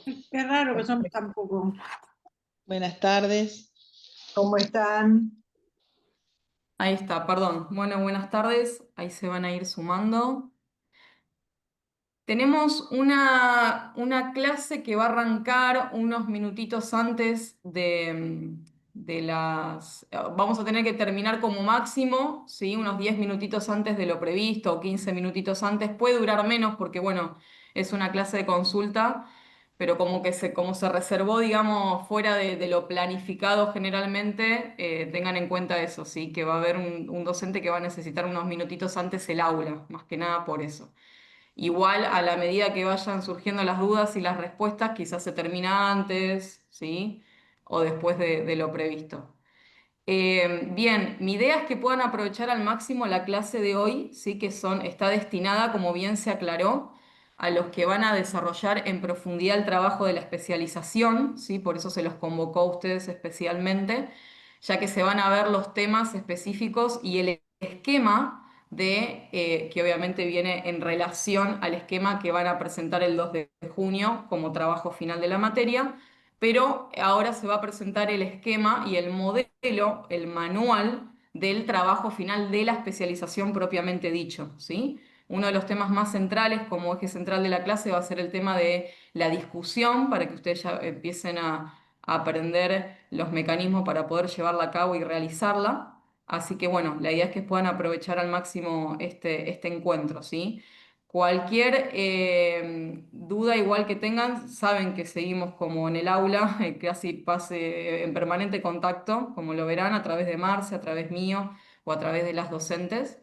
Qué raro que somos tan poco. Buenas tardes. ¿Cómo están? Ahí está, perdón. Bueno, buenas tardes. Ahí se van a ir sumando. Tenemos una clase que va a arrancar unos minutitos antes de las... Vamos a tener que terminar como máximo, ¿sí? Unos 10 minutitos antes de lo previsto o 15 minutitos antes. Puede durar menos porque, bueno, es una clase de consulta, pero como se reservó, digamos, fuera de lo planificado generalmente, tengan en cuenta eso, ¿sí? Que va a haber un docente que va a necesitar unos minutitos antes el aula, más que nada por eso. Igual a la medida que vayan surgiendo las dudas y las respuestas, quizás se termina antes, ¿sí? O después de lo previsto. Bien, mi idea es que puedan aprovechar al máximo la clase de hoy, ¿sí? Está destinada, como bien se aclaró, a los que van a desarrollar en profundidad el trabajo de la especialización, ¿sí? Por eso se los convocó a ustedes especialmente, ya que se van a ver los temas específicos y el esquema que obviamente viene en relación al esquema que van a presentar el 2 de junio como trabajo final de la materia, pero ahora se va a presentar el esquema y el modelo, el manual del trabajo final de la especialización propiamente dicho, ¿sí? Uno de los temas más centrales como eje central de la clase va a ser el tema de la discusión, para que ustedes ya empiecen a aprender los mecanismos para poder llevarla a cabo y realizarla. Así que bueno, la idea es que puedan aprovechar al máximo este encuentro, ¿sí? Cualquier duda igual que tengan, saben que seguimos como en el aula, casi pase en permanente contacto, como lo verán, a través de Marce, a través mío o a través de las docentes.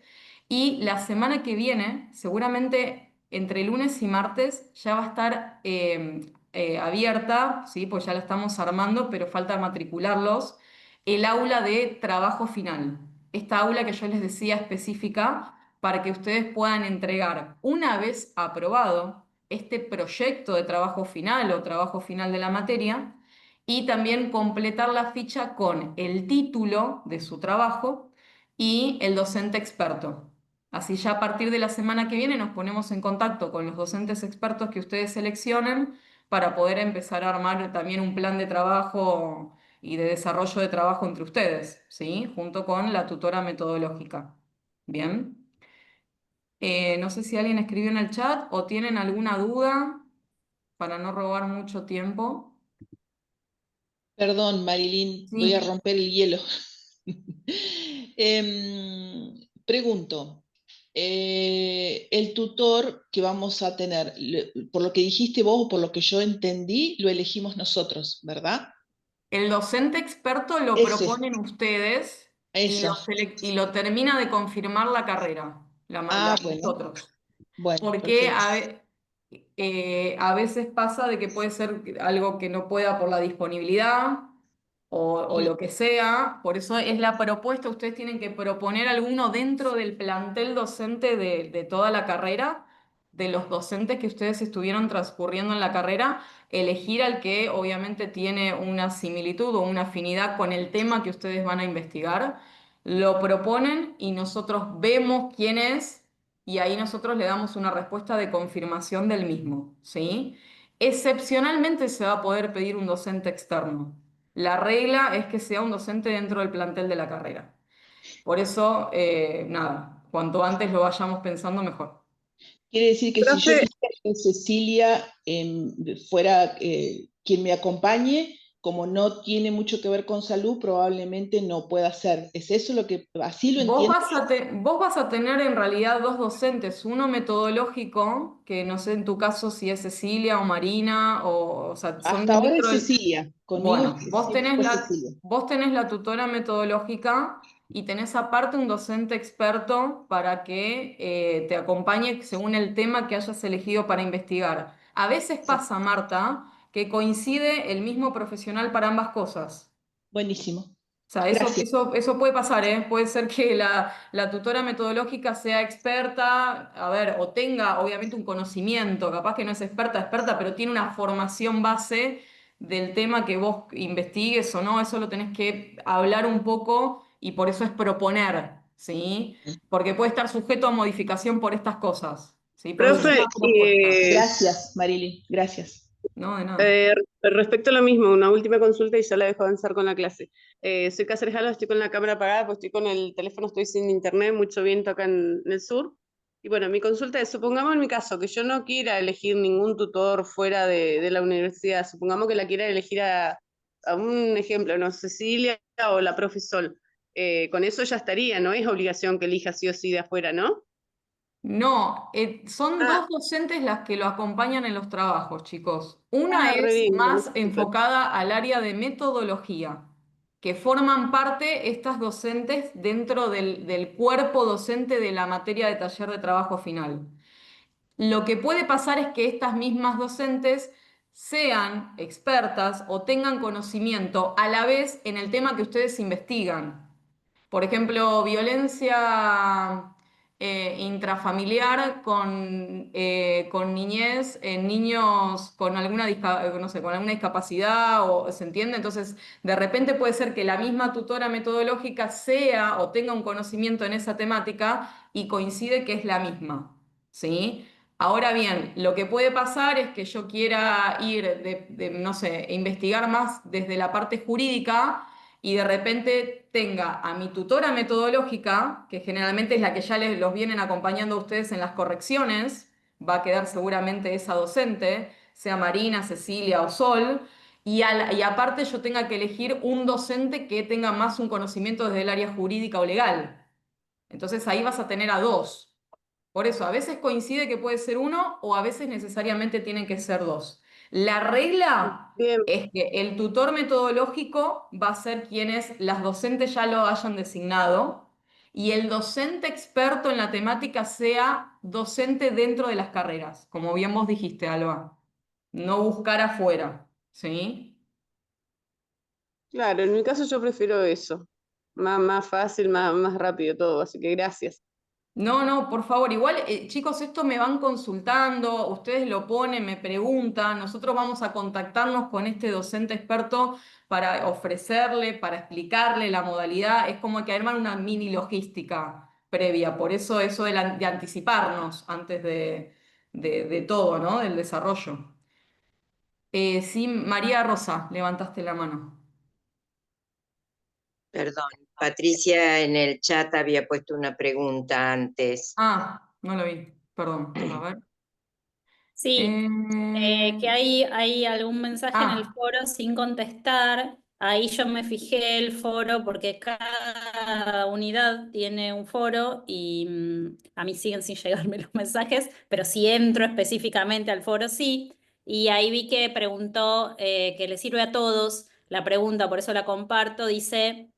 Y la semana que viene, seguramente entre lunes y martes, ya va a estar abierta, ¿sí? Pues ya la estamos armando, pero falta matricularlos, el aula de trabajo final. Esta aula que yo les decía específica para que ustedes puedan entregar, una vez aprobado, este proyecto de trabajo final o trabajo final de la materia y también completar la ficha con el título de su trabajo y el docente experto. Así ya a partir de la semana que viene nos ponemos en contacto con los docentes expertos que ustedes seleccionen para poder empezar a armar también un plan de trabajo y de desarrollo de trabajo entre ustedes, ¿sí? Junto con la tutora metodológica. Bien. No sé si alguien escribió en el chat o tienen alguna duda para no robar mucho tiempo. Perdón, Marilyn, voy a Sí, romper el hielo. Pregunto, el tutor que vamos a tener, por lo que dijiste vos o por lo que yo entendí, lo elegimos nosotros, ¿verdad? el docente experto lo Ese, proponen ustedes eso. y lo termina de confirmar la carrera, Ah, bueno, nosotros. bueno, Porque perfecto. a veces pasa de que puede ser algo que no pueda por la disponibilidad o Mm, lo que sea. Por eso es la propuesta. Ustedes tienen que proponer alguno dentro del plantel docente de toda la carrera, de los docentes que ustedes estuvieron transcurriendo en la carrera, elegir al que obviamente tiene una similitud o una afinidad con el tema que ustedes van a investigar. Lo proponen y nosotros vemos quién es y ahí nosotros le damos una respuesta de confirmación del mismo, ¿sí? Excepcionalmente se va a poder pedir un docente externo. La regla es que sea un docente dentro del plantel de la carrera. Por eso, nada, cuanto antes lo vayamos pensando, mejor. Quiere decir que si yo Profe, quisiera que Cecilia fuera quien me acompañe, como no tiene mucho que ver con salud, probablemente no pueda ser. ¿Es eso lo que, así lo entiendo? Vos vas a tener en realidad dos docentes, uno metodológico, que no sé en tu caso si es Cecilia o Marina, o sea, son Hasta ahora es dentro del... Cecilia, conmigo Bueno, siempre fue Cecilia. vos tenés la tutora metodológica y tenés aparte un docente experto para que te acompañe según el tema que hayas elegido para investigar. A veces Sí, pasa, Marta, que coincide el mismo profesional para ambas cosas. buenísimo. O sea, Gracias. eso puede pasar, ¿eh? Puede ser que la tutora metodológica sea experta, a ver, o tenga obviamente un conocimiento, capaz que no es experta, pero tiene una formación base del tema que vos investigues o no, eso lo tenés que hablar un poco y por eso es proponer, ¿sí? Porque puede estar sujeto a modificación por estas cosas, ¿sí? Por eso es profe, una propuesta. Gracias, Marilyn, gracias. No, de nada. Respecto a lo mismo, una última consulta y ya la dejo avanzar con la clase. Soy Cáceres Alba, estoy con la cámara apagada, pues estoy con el teléfono, estoy sin internet, mucho viento acá en el sur. Y bueno, mi consulta es, supongamos en mi caso que yo no quiera elegir ningún tutor fuera de la universidad, supongamos que la quiera elegir a un ejemplo, no, Cecilia o la profesor. Con eso ya estaría, no es obligación que elija sí o sí de afuera, ¿no? No, son Ah, dos docentes las que lo acompañan en los trabajos, chicos. Una re es bien, más súper. enfocada al área de metodología, que forman parte estas docentes dentro del cuerpo docente de la materia de taller de trabajo final. Lo que puede pasar es que estas mismas docentes sean expertas o tengan conocimiento a la vez en el tema que ustedes investigan. Por ejemplo, violencia intrafamiliar con niñez en niños con alguna, no sé, con alguna discapacidad, o, ¿se entiende? Entonces, de repente puede ser que la misma tutora metodológica sea o tenga un conocimiento en esa temática y coincide que es la misma, ¿sí? Ahora bien, lo que puede pasar es que yo quiera ir no sé, investigar más desde la parte jurídica y de repente tenga a mi tutora metodológica, que generalmente es la que ya los vienen acompañando a ustedes en las correcciones, va a quedar seguramente esa docente, sea Marina, Cecilia o Sol, y aparte yo tenga que elegir un docente que tenga más un conocimiento desde el área jurídica o legal. Entonces ahí vas a tener a dos. Por eso, a veces coincide que puede ser uno o a veces necesariamente tienen que ser dos. La regla Bien, es que el tutor metodológico va a ser quienes las docentes ya lo hayan designado y el docente experto en la temática sea docente dentro de las carreras, como bien vos dijiste, Alba. No buscar afuera, ¿sí? claro, en mi caso yo prefiero eso. Más fácil, más rápido todo, así que gracias. No, no, por favor, igual, chicos, esto me van consultando, ustedes lo ponen, me preguntan, nosotros vamos a contactarnos con este docente experto para ofrecerle, para explicarle la modalidad, es como que armar una mini logística previa, por eso de anticiparnos antes de todo, ¿no? Del desarrollo. Sí, María Rosa, levantaste la mano. Perdón, Patricia en el chat había puesto una pregunta antes. Ah, no lo vi, perdón, a ver. Sí, que Eh, hay algún mensaje en el ah. foro sin contestar. Ahí yo me fijé el foro porque cada unidad tiene un foro y a mí siguen sin llegarme los mensajes, pero si entro específicamente al foro sí. Y ahí vi que preguntó que le sirve a todos la pregunta, por eso la comparto. Dice,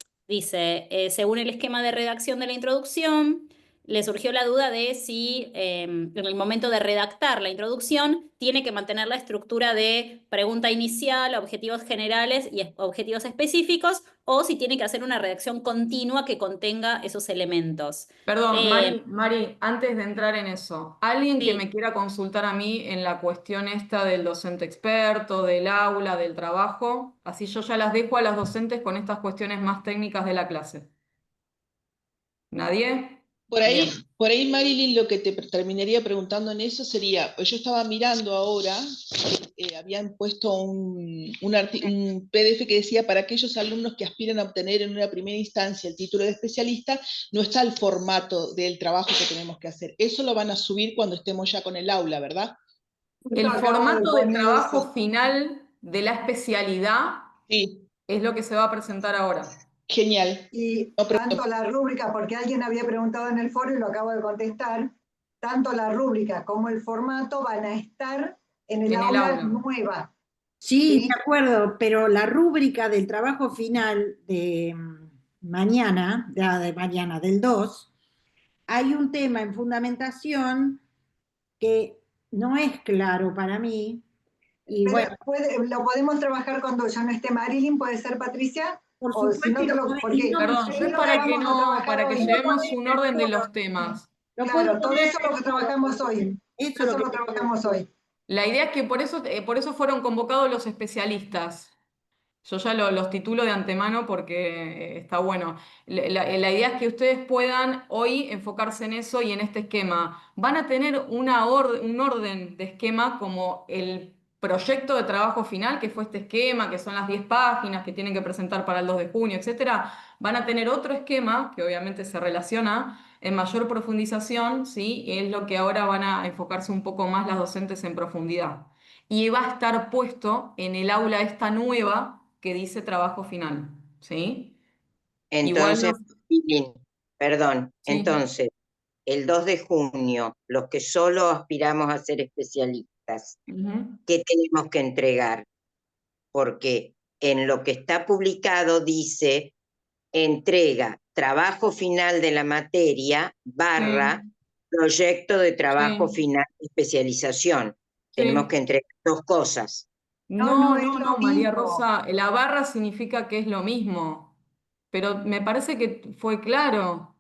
según el esquema de redacción de la introducción le surgió la duda de si en el momento de redactar la introducción tiene que mantener la estructura de pregunta inicial, objetivos generales y objetivos específicos, o si tiene que hacer una redacción continua que contenga esos elementos. Perdón, Eh, Mari, antes de entrar en eso, alguien que me sí. quiera consultar a mí en la cuestión esta del docente experto, del aula, del trabajo, así yo ya las dejo a las docentes con estas cuestiones más técnicas de la clase. ¿Nadie? Por ahí, Bien. por ahí, Marilyn, lo que te terminaría preguntando en eso sería, pues yo estaba mirando ahora, habían puesto un PDF que decía para aquellos alumnos que aspiran a obtener en una primera instancia el título de especialista, no está el formato del trabajo que tenemos que hacer. Eso lo van a subir cuando estemos ya con el aula, ¿verdad? El Justo acabo de formato de poner trabajo eso. final de la especialidad Sí, es lo que se va a presentar ahora. genial. Y No, pero tanto la rúbrica, porque alguien había preguntado en el foro y lo acabo de contestar, tanto la rúbrica como el formato van a estar en el En el aula aula. nueva. Sí, ¿Sí? de acuerdo, pero la rúbrica del trabajo final de mañana, de mañana, del 2, hay un tema en fundamentación que no es claro para mí. Y Pero bueno, lo podemos trabajar cuando ya no esté Marilyn, ¿puede ser, Patricia? por O si supuesto, no y te lo, lo, y porque no me Perdón, yo eso es lo para que vamos a no, trabajar para que hoy. llevemos un orden de los temas. lo puedo Claro, todo poner eso en lo el que foro trabajamos hoy. también. Eso es Eso lo que lo te quiero trabajamos decir. hoy. La idea es que por eso fueron convocados los especialistas. Yo ya los titulo de antemano porque está bueno. La idea es que ustedes puedan hoy enfocarse en eso y en este esquema. Van a tener un orden de esquema como proyecto de trabajo final, que fue este esquema, que son las 10 páginas que tienen que presentar para el 2 de junio, etcétera, van a tener otro esquema que obviamente se relaciona en mayor profundización, ¿sí? Y es lo que ahora van a enfocarse un poco más las docentes en profundidad. Y va a estar puesto en el aula esta nueva que dice trabajo final, ¿sí? Igual Entonces, perdón, sí. entonces, el 2 de junio, los que solo aspiramos a ser especialistas, Ujú. ¿qué tenemos que entregar? Porque en lo que está publicado dice entrega trabajo final de la materia / proyecto de trabajo Sí. final de especialización. Sí. Tenemos que entregar dos cosas. No, es lo María mismo. Rosa, la barra significa que es lo mismo, pero me parece que fue claro.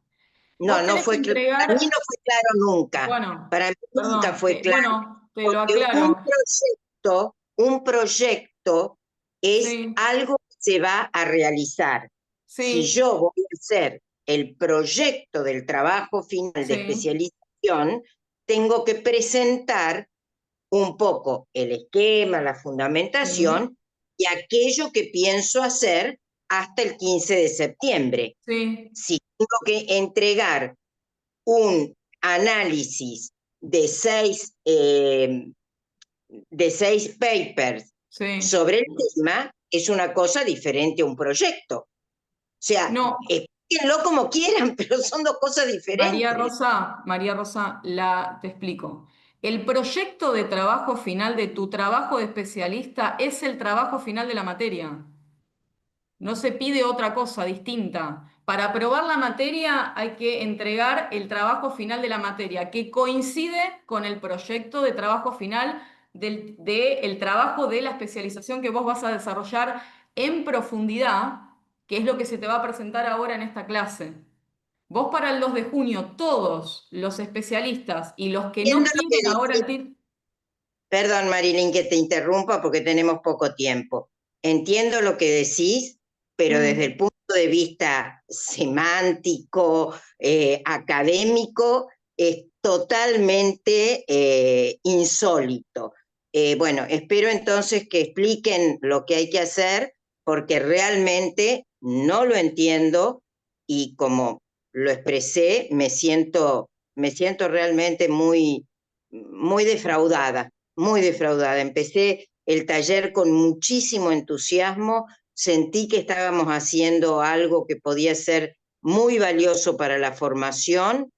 No, Vos no tenés que fue claro. Para mí entregar, no fue claro nunca. bueno, Para mí nunca perdón, fue claro. bueno, te lo Porque aclaro. un proyecto es Sí, algo que se va a realizar. Si sí, yo voy a hacer el proyecto del trabajo final de sí. especialización, tengo que presentar un poco el esquema, la fundamentación y aquello que pienso hacer hasta el 15 de septiembre. Sí, Si tengo que entregar un análisis de 6 papers sí. sobre el tema, es una cosa diferente a un proyecto. O sea, No, explíquenlo como quieran, pero son dos cosas diferentes. María Rosa, te explico. El proyecto de trabajo final de tu trabajo de especialista es el trabajo final de la materia. No se pide otra cosa distinta. Para aprobar la materia hay que entregar el trabajo final de la materia, que coincide con el proyecto de trabajo final del trabajo de la especialización que vos vas a desarrollar en profundidad, que es lo que se te va a presentar ahora en esta clase. Vos para el 2 de junio, todos los especialistas y los que no Entiendo lo que tienen ahora el decís. título... Perdón, Marilyn, que te interrumpa porque tenemos poco tiempo. Entiendo lo que decís, pero desde el punto de vista semántico, académico, es totalmente insólito. Bueno, espero entonces que expliquen lo que hay que hacer, porque realmente no lo entiendo y como lo expresé, me siento realmente muy, muy defraudada. Muy defraudada. Empecé el taller con muchísimo entusiasmo, sentí que estábamos haciendo algo que podía ser muy valioso para la formación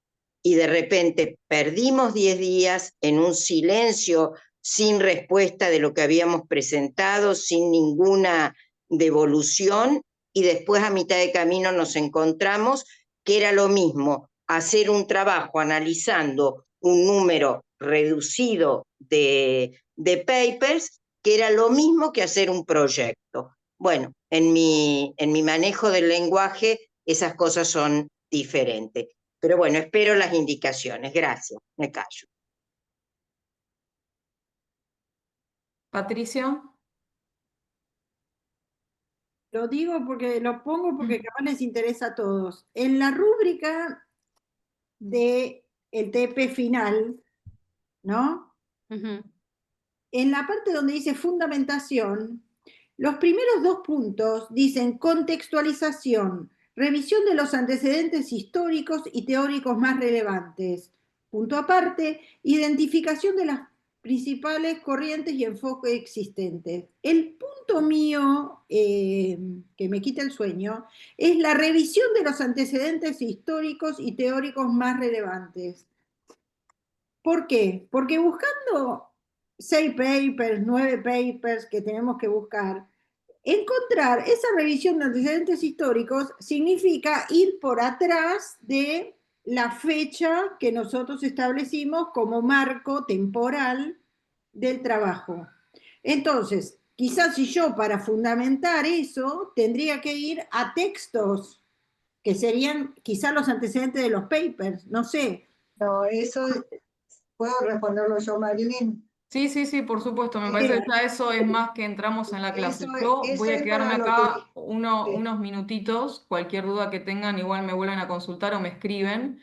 y de repente perdimos 10 días en un silencio sin respuesta de lo que habíamos presentado, sin ninguna devolución y después a mitad de camino nos encontramos que era lo mismo hacer un trabajo analizando un número reducido de papers, que era lo mismo que hacer un proyecto. Bueno, en mi manejo del lenguaje esas cosas son diferentes. Pero bueno, espero las indicaciones. Gracias, me callo. Patricio. Lo digo porque lo pongo porque capaz les interesa a todos. En la rúbrica de el TP final, ¿no? Ujú. En la parte donde dice fundamentación, los primeros 2 puntos dicen contextualización, revisión de los antecedentes históricos y teóricos más relevantes. Punto aparte, identificación de las principales corrientes y enfoques existentes. El punto mío, que me quita el sueño, es la revisión de los antecedentes históricos y teóricos más relevantes. ¿Por qué? Porque buscando 6 papers, 9 papers que tenemos que buscar, encontrar esa revisión de antecedentes históricos significa ir por atrás de la fecha que nosotros establecimos como marco temporal del trabajo. Entonces, quizás si yo para fundamentar eso tendría que ir a textos que serían quizás los antecedentes de los papers, no sé. No, eso puedo responderlo yo, Marilyn. Sí, por supuesto. Me parece que ya eso es más que entramos en la clase. Yo voy a es quedarme para lo acá que... unos minutitos. Cualquier duda que tengan, igual me vuelven a consultar o me escriben.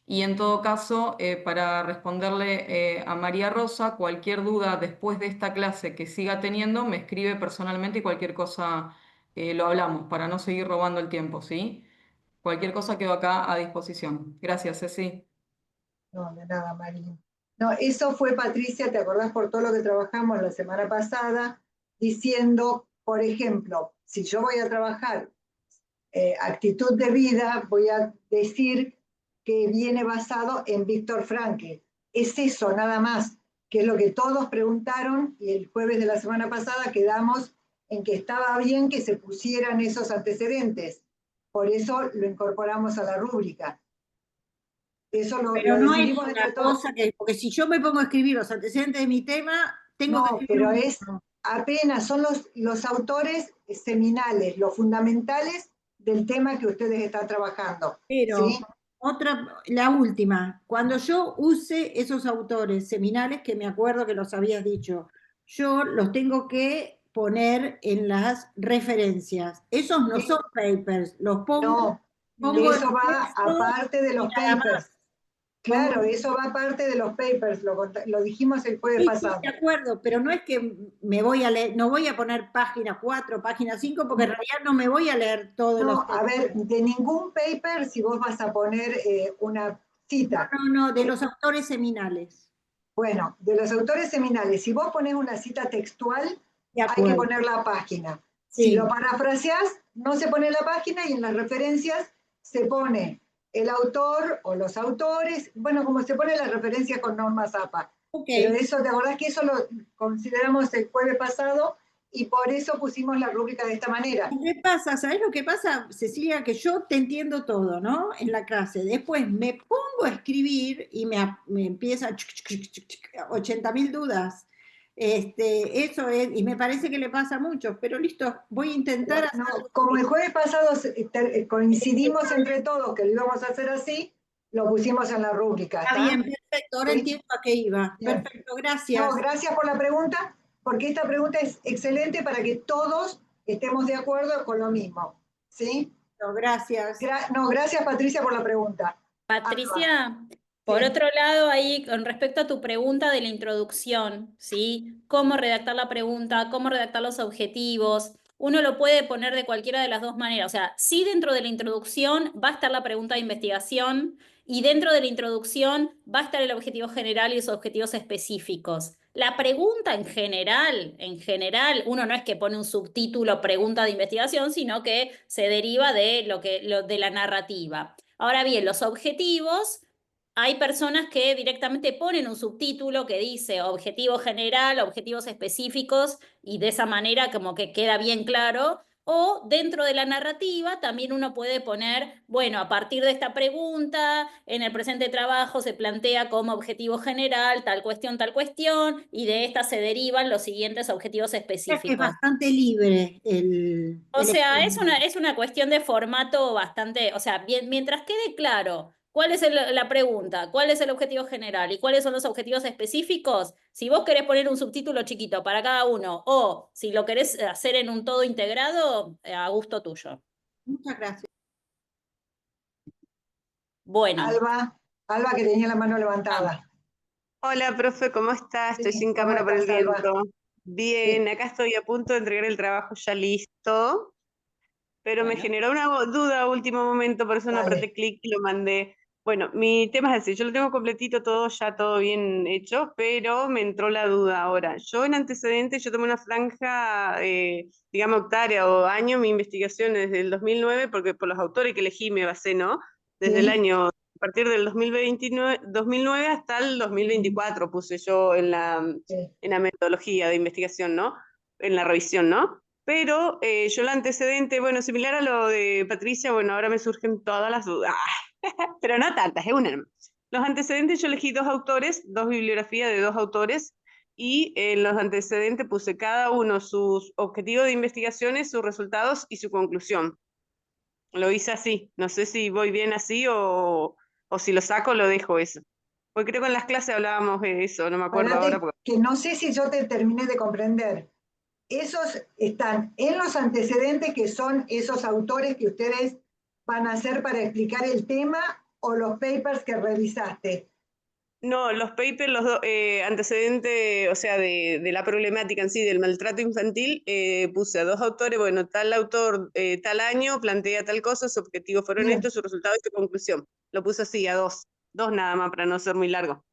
Y en todo caso, para responderle a María Rosa, cualquier duda después de esta clase que siga teniendo, me escribe personalmente y cualquier cosa lo hablamos para no seguir robando el tiempo, ¿sí? Cualquier cosa quedo acá a disposición. Gracias, Ceci. No, de nada, María. No, eso fue Patricia, ¿te acordás por todo lo que trabajamos la semana pasada? Diciendo, por ejemplo, si yo voy a trabajar actitud de vida, voy a decir que viene basado en Víctor Frankl. Es eso, nada más, que es lo que todos preguntaron, y el jueves de la semana pasada quedamos en que estaba bien que se pusieran esos antecedentes. Por eso lo incorporamos a la rúbrica. Eso Pero no es decidimos entre una todos. cosa que, porque si yo me pongo a escribir los antecedentes de mi tema, tengo que No, escribir pero un es libro. apenas, son los autores seminales, los fundamentales del tema que ustedes están trabajando. Pero ¿sí? la última, cuando yo use esos autores seminales, que me acuerdo que los habías dicho, yo los tengo que poner en las referencias. Esos no Sí. son papers, los pongo No, eso el va texto aparte de y los nada más. papers. Claro, eso va aparte de los papers, lo dijimos el jueves Sí, pasado. de acuerdo, pero no es que me voy a leer, no voy a poner página 4, página 5, porque en realidad no me voy a leer todos los No, a ver, de ningún paper, si vos vas a poner una cita. No, de los autores seminales. Bueno, de los autores seminales, si vos pones una cita textual, De hay que acuerdo. poner la página. Sí. Si lo parafraseás, no se pone la página y en las referencias se pone el autor o los autores, bueno, como se pone la referencia con normas APA. Okay. Pero eso, ¿te acordás que eso lo consideramos el jueves pasado? Y por eso pusimos la rúbrica de esta manera. ¿Qué pasa? ¿Sabes lo que pasa, Cecilia? Que yo te entiendo todo, ¿no? En la clase. Después me pongo a escribir y me empieza 80.000 dudas. Eso es, y me parece que le pasa a muchos, pero listo, voy a intentar No, hacerlo. como el jueves pasado coincidimos entre todos que lo íbamos a hacer así, lo pusimos en la rúbrica. Está bien, perfecto, ahora ¿Sí? entiendo a qué iba. Bien. Perfecto, gracias. No, gracias por la pregunta, porque esta pregunta es excelente para que todos estemos de acuerdo con lo mismo. ¿Sí? No, gracias. Gracias, Patricia, por la pregunta. Patricia, por otro lado, ahí con respecto a tu pregunta de la introducción, ¿sí? Cómo redactar la pregunta, cómo redactar los objetivos, uno lo puede poner de cualquiera de las dos maneras. O sea, sí, dentro de la introducción va a estar la pregunta de investigación y dentro de la introducción va a estar el objetivo general y los objetivos específicos. La pregunta en general, uno no es que pone un subtítulo pregunta de investigación, sino que se deriva de de la narrativa. Ahora bien, los objetivos, hay personas que directamente ponen un subtítulo que dice objetivo general, objetivos específicos, y de esa manera como que queda bien claro. O dentro de la narrativa también uno puede poner, bueno, a partir de esta pregunta, en el presente trabajo se plantea como objetivo general tal cuestión, y de esta se derivan los siguientes objetivos específicos. Es bastante libre O sea, es una cuestión de formato bastante, o sea, mientras quede claro cuál es la pregunta, cuál es el objetivo general y cuáles son los objetivos específicos, si vos querés poner un subtítulo chiquito para cada uno o si lo querés hacer en un todo integrado, a gusto tuyo. Muchas gracias. Bueno. Alba, que tenía la mano levantada. Hola, profe, ¿cómo estás? Estoy Sí, sin ¿cómo cámara por el estás, Alba? viento. Bien, acá estoy a punto de entregar el trabajo ya listo, pero me generó una duda a último momento, por eso no apreté clic y lo mandé. Bueno, mi tema es así, yo lo tengo completito todo, ya todo bien hecho, pero me entró la duda ahora. Yo en antecedentes, yo tomé una franja, digamos, octavia o año, mi investigación es desde el 2009, porque por los autores que elegí me basé, ¿no? Desde el año, a partir del 2009 hasta el 2024 puse yo en la metodología de investigación, ¿no? En la revisión, ¿no? Pero yo el antecedente, bueno, similar a lo de Patricia, bueno, ahora me surgen todas las dudas, pero no tantas, es una nomás. Los antecedentes yo elegí dos autores, dos bibliografías de dos autores, y en los antecedentes puse cada uno sus objetivos de investigaciones, sus resultados y su conclusión. Lo hice así, no sé si voy bien así o si lo saco lo dejo eso. Porque creo que en las clases hablábamos de eso, no me acuerdo ahora. Que no sé si yo te terminé de comprender. Esos están en los antecedentes, que son esos autores que ustedes van a hacer para explicar el tema, o los papers que revisaste? No, los papers, los antecedentes, o sea, de la problemática en sí, del maltrato infantil, puse a 2 autores, bueno, tal autor, tal año, plantea tal cosa, sus objetivos fueron Bien. estos, su resultado y su conclusión. Lo puse así, a 2 nada más, para no ser muy largo.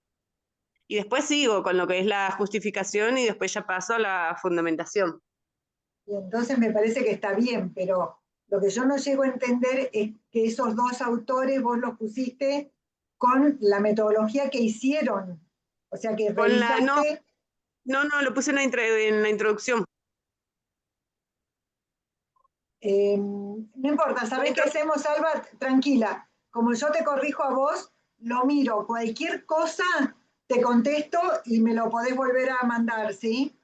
Y después sigo con lo que es la justificación y después ya paso a la fundamentación. Y entonces me parece que está bien, pero lo que yo no llego a entender es que esos 2 autores vos los pusiste con la metodología que hicieron. O sea, que Con la, no, revisaste. no, lo puse en la introducción. No importa, ¿sabés qué hacemos, Alba? Tranquila. Como yo te corrijo a vos, lo miro. Cualquier cosa te contesto y me lo podés volver a mandar, ¿sí?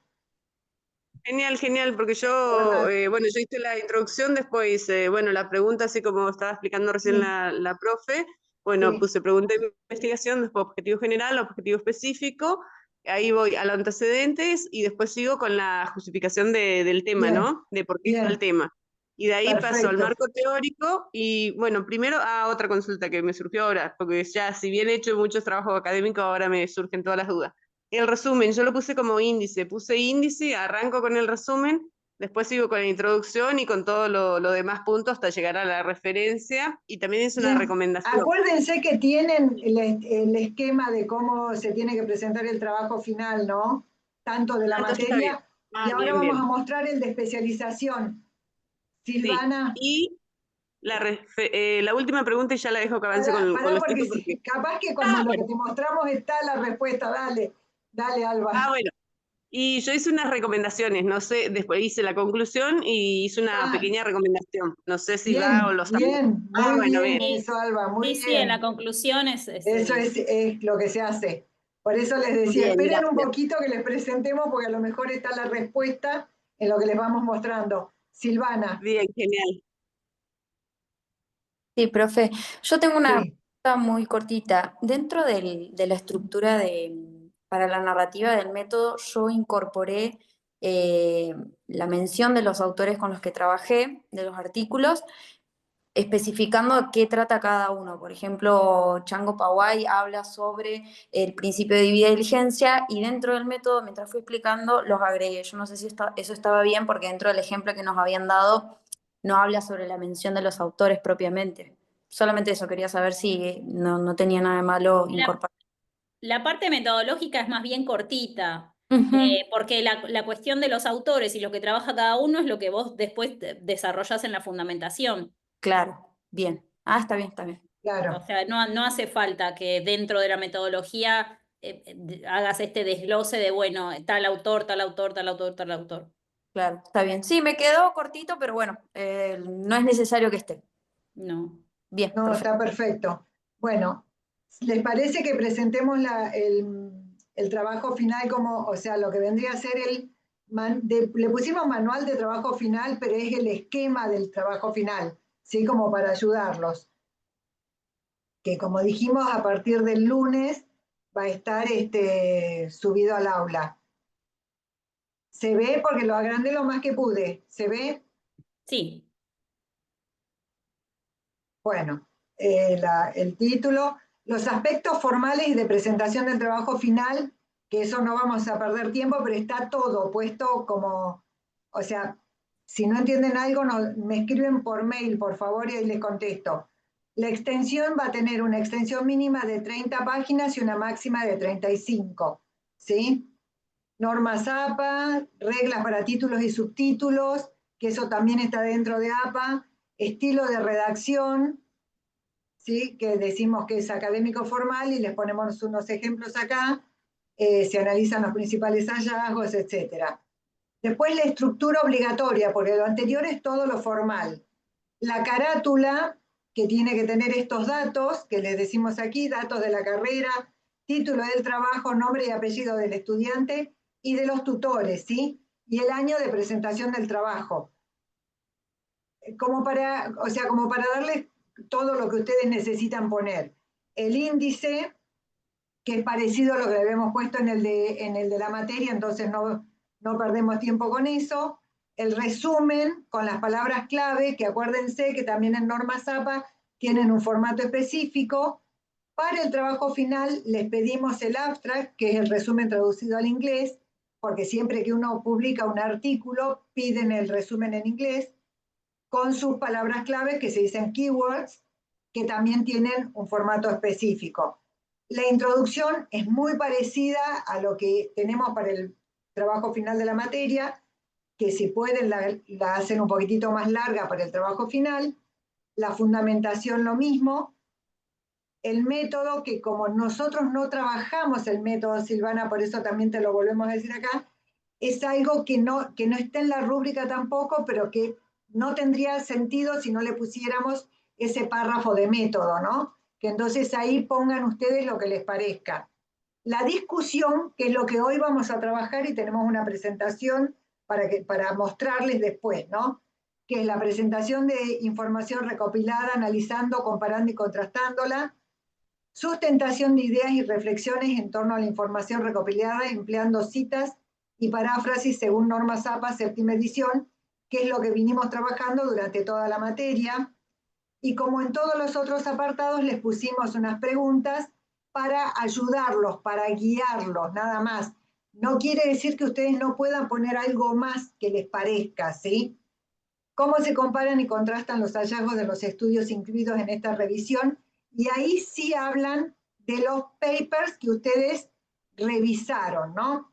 Genial, genial, porque ¿Verdad? bueno, yo hice la introducción, después hice, bueno, la pregunta, así como estaba explicando recién Sí. la profe, bueno, Sí. puse pregunta de investigación, después objetivo general, objetivo específico, ahí voy a los antecedentes y después sigo con la justificación del tema, Bien, ¿no? De por qué está el bien, tema. Y de ahí paso al perfecto. marco teórico y, bueno, primero a otra consulta que me surgió ahora, porque ya, si bien he hecho muchos trabajos académicos, ahora me surgen todas las dudas. El resumen, yo lo puse como índice, puse índice, arranco con el resumen, después sigo con la introducción y con todo lo demás puntos hasta llegar a la referencia y también es una Bien. recomendación. Acuérdense que tienen el esquema de cómo se tiene que presentar el trabajo final, ¿no? Tanto de la Entonces está bien. materia, y ahora Bien, vamos a bien. mostrar el de especialización. Sí. Silvana, Y la última pregunta y ya la dejo que avance con pará los porque tiempos porque... capaz que cuando lo que bueno. te mostramos está la respuesta. Dale, dale, Alba. Bueno. Y yo hice unas recomendaciones, no sé, después hice la conclusión y hice una Ah, pequeña recomendación. No sé si va o bien, los... bien, muy bueno, bien bien. eso, Alba, muy Sí, en la bien. conclusión Eso es lo que se hace. Por eso les decía, Bien, esperen un gracias. poquito que les presentemos, porque a lo mejor está la respuesta en lo que les vamos mostrando. Silvana, Bien, genial. Sí, profe, yo tengo una sí, pregunta muy cortita. Dentro de la estructura para la narrativa del método, yo incorporé la mención de los autores con los que trabajé, de los artículos, especificando qué trata cada uno. Por ejemplo, Chango Pawai habla sobre el principio de debida diligencia y dentro del método, mientras fui explicando, los agregué. Yo no sé si eso estaba bien porque dentro del ejemplo que nos habían dado no habla sobre la mención de los autores propiamente. Solamente eso, quería saber si no tenía nada de malo incorporar. La parte metodológica es más bien cortita, Ujú, porque la cuestión de los autores y lo que trabaja cada uno es lo que vos después desarrollás en la fundamentación. claro, bien. Ah, está bien, está bien. O claro. sea, no hace falta que dentro de la metodología hagas este desglose de, bueno, tal autor, tal autor, tal autor, tal autor. Claro, está bien. Sí, me quedó cortito, pero bueno, no es necesario que esté. No. Bien, No, perfecto. está perfecto. Bueno, ¿les parece que presentemos el trabajo final como, o sea, lo que vendría a ser le pusimos manual de trabajo final, pero es el esquema del trabajo final, ¿sí? Como para ayudarlos. Que como dijimos, a partir del lunes va a estar subido al aula. ¿Se ve? Porque lo agrandé lo más que pude. ¿Se ve? Sí. Bueno, el título, los aspectos formales y de presentación del trabajo final, que eso no vamos a perder tiempo, pero está todo puesto como, o sea, si no entienden algo, me escriben por mail, por favor, y ahí les contesto. La extensión va a tener una extensión mínima de 30 páginas y una máxima de 35, ¿sí? Normas APA, reglas para títulos y subtítulos, que eso también está dentro de APA, estilo de redacción, ¿sí? Que decimos que es académico formal y les ponemos unos ejemplos acá, se analizan los principales hallazgos, etc. Después la estructura obligatoria, porque lo anterior es todo lo formal. La carátula, que tiene que tener estos datos, que les decimos aquí, datos de la carrera, título del trabajo, nombre y apellido del estudiante y de los tutores, ¿sí? Y el año de presentación del trabajo. Como para darles todo lo que ustedes necesitan poner. El índice, que es parecido a lo que habíamos puesto en el de la materia, entonces no perdemos tiempo con eso. El resumen con las palabras clave, que acuérdense que también en normas APA tienen un formato específico. Para el trabajo final les pedimos el abstract, que es el resumen traducido al inglés, porque siempre que uno publica un artículo, piden el resumen en inglés, con sus palabras clave que se dicen keywords, que también tienen un formato específico. La introducción es muy parecida a lo que tenemos para el trabajo final de la materia, que si pueden la hacen un poquitito más larga para el trabajo final. La fundamentación lo mismo. El método, que como nosotros no trabajamos el método, Silvana, por eso también te lo volvemos a decir acá, es algo que no está en la rúbrica tampoco, pero que no tendría sentido si no le pusiéramos ese párrafo de método, ¿no? Que entonces ahí pongan ustedes lo que les parezca. La discusión, que es lo que hoy vamos a trabajar y tenemos una presentación para mostrarles después, ¿no? Que es la presentación de información recopilada, analizando, comparando y contrastándola, sustentación de ideas y reflexiones en torno a la información recopilada, empleando citas y paráfrasis según normas APA, séptima edición, que es lo que vinimos trabajando durante toda la materia. Y como en todos los otros apartados, les pusimos unas preguntas para ayudarlos, para guiarlos, nada más. No quiere decir que ustedes no puedan poner algo más que les parezca, ¿sí? ¿Cómo se comparan y contrastan los hallazgos de los estudios incluidos en esta revisión? Y ahí sí hablan de los papers que ustedes revisaron, ¿no?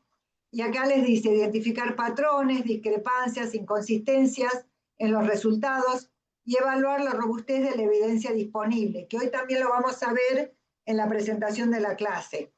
Y acá les dice identificar patrones, discrepancias, inconsistencias en los resultados y evaluar la robustez de la evidencia disponible, que hoy también lo vamos a ver en la presentación de la clase.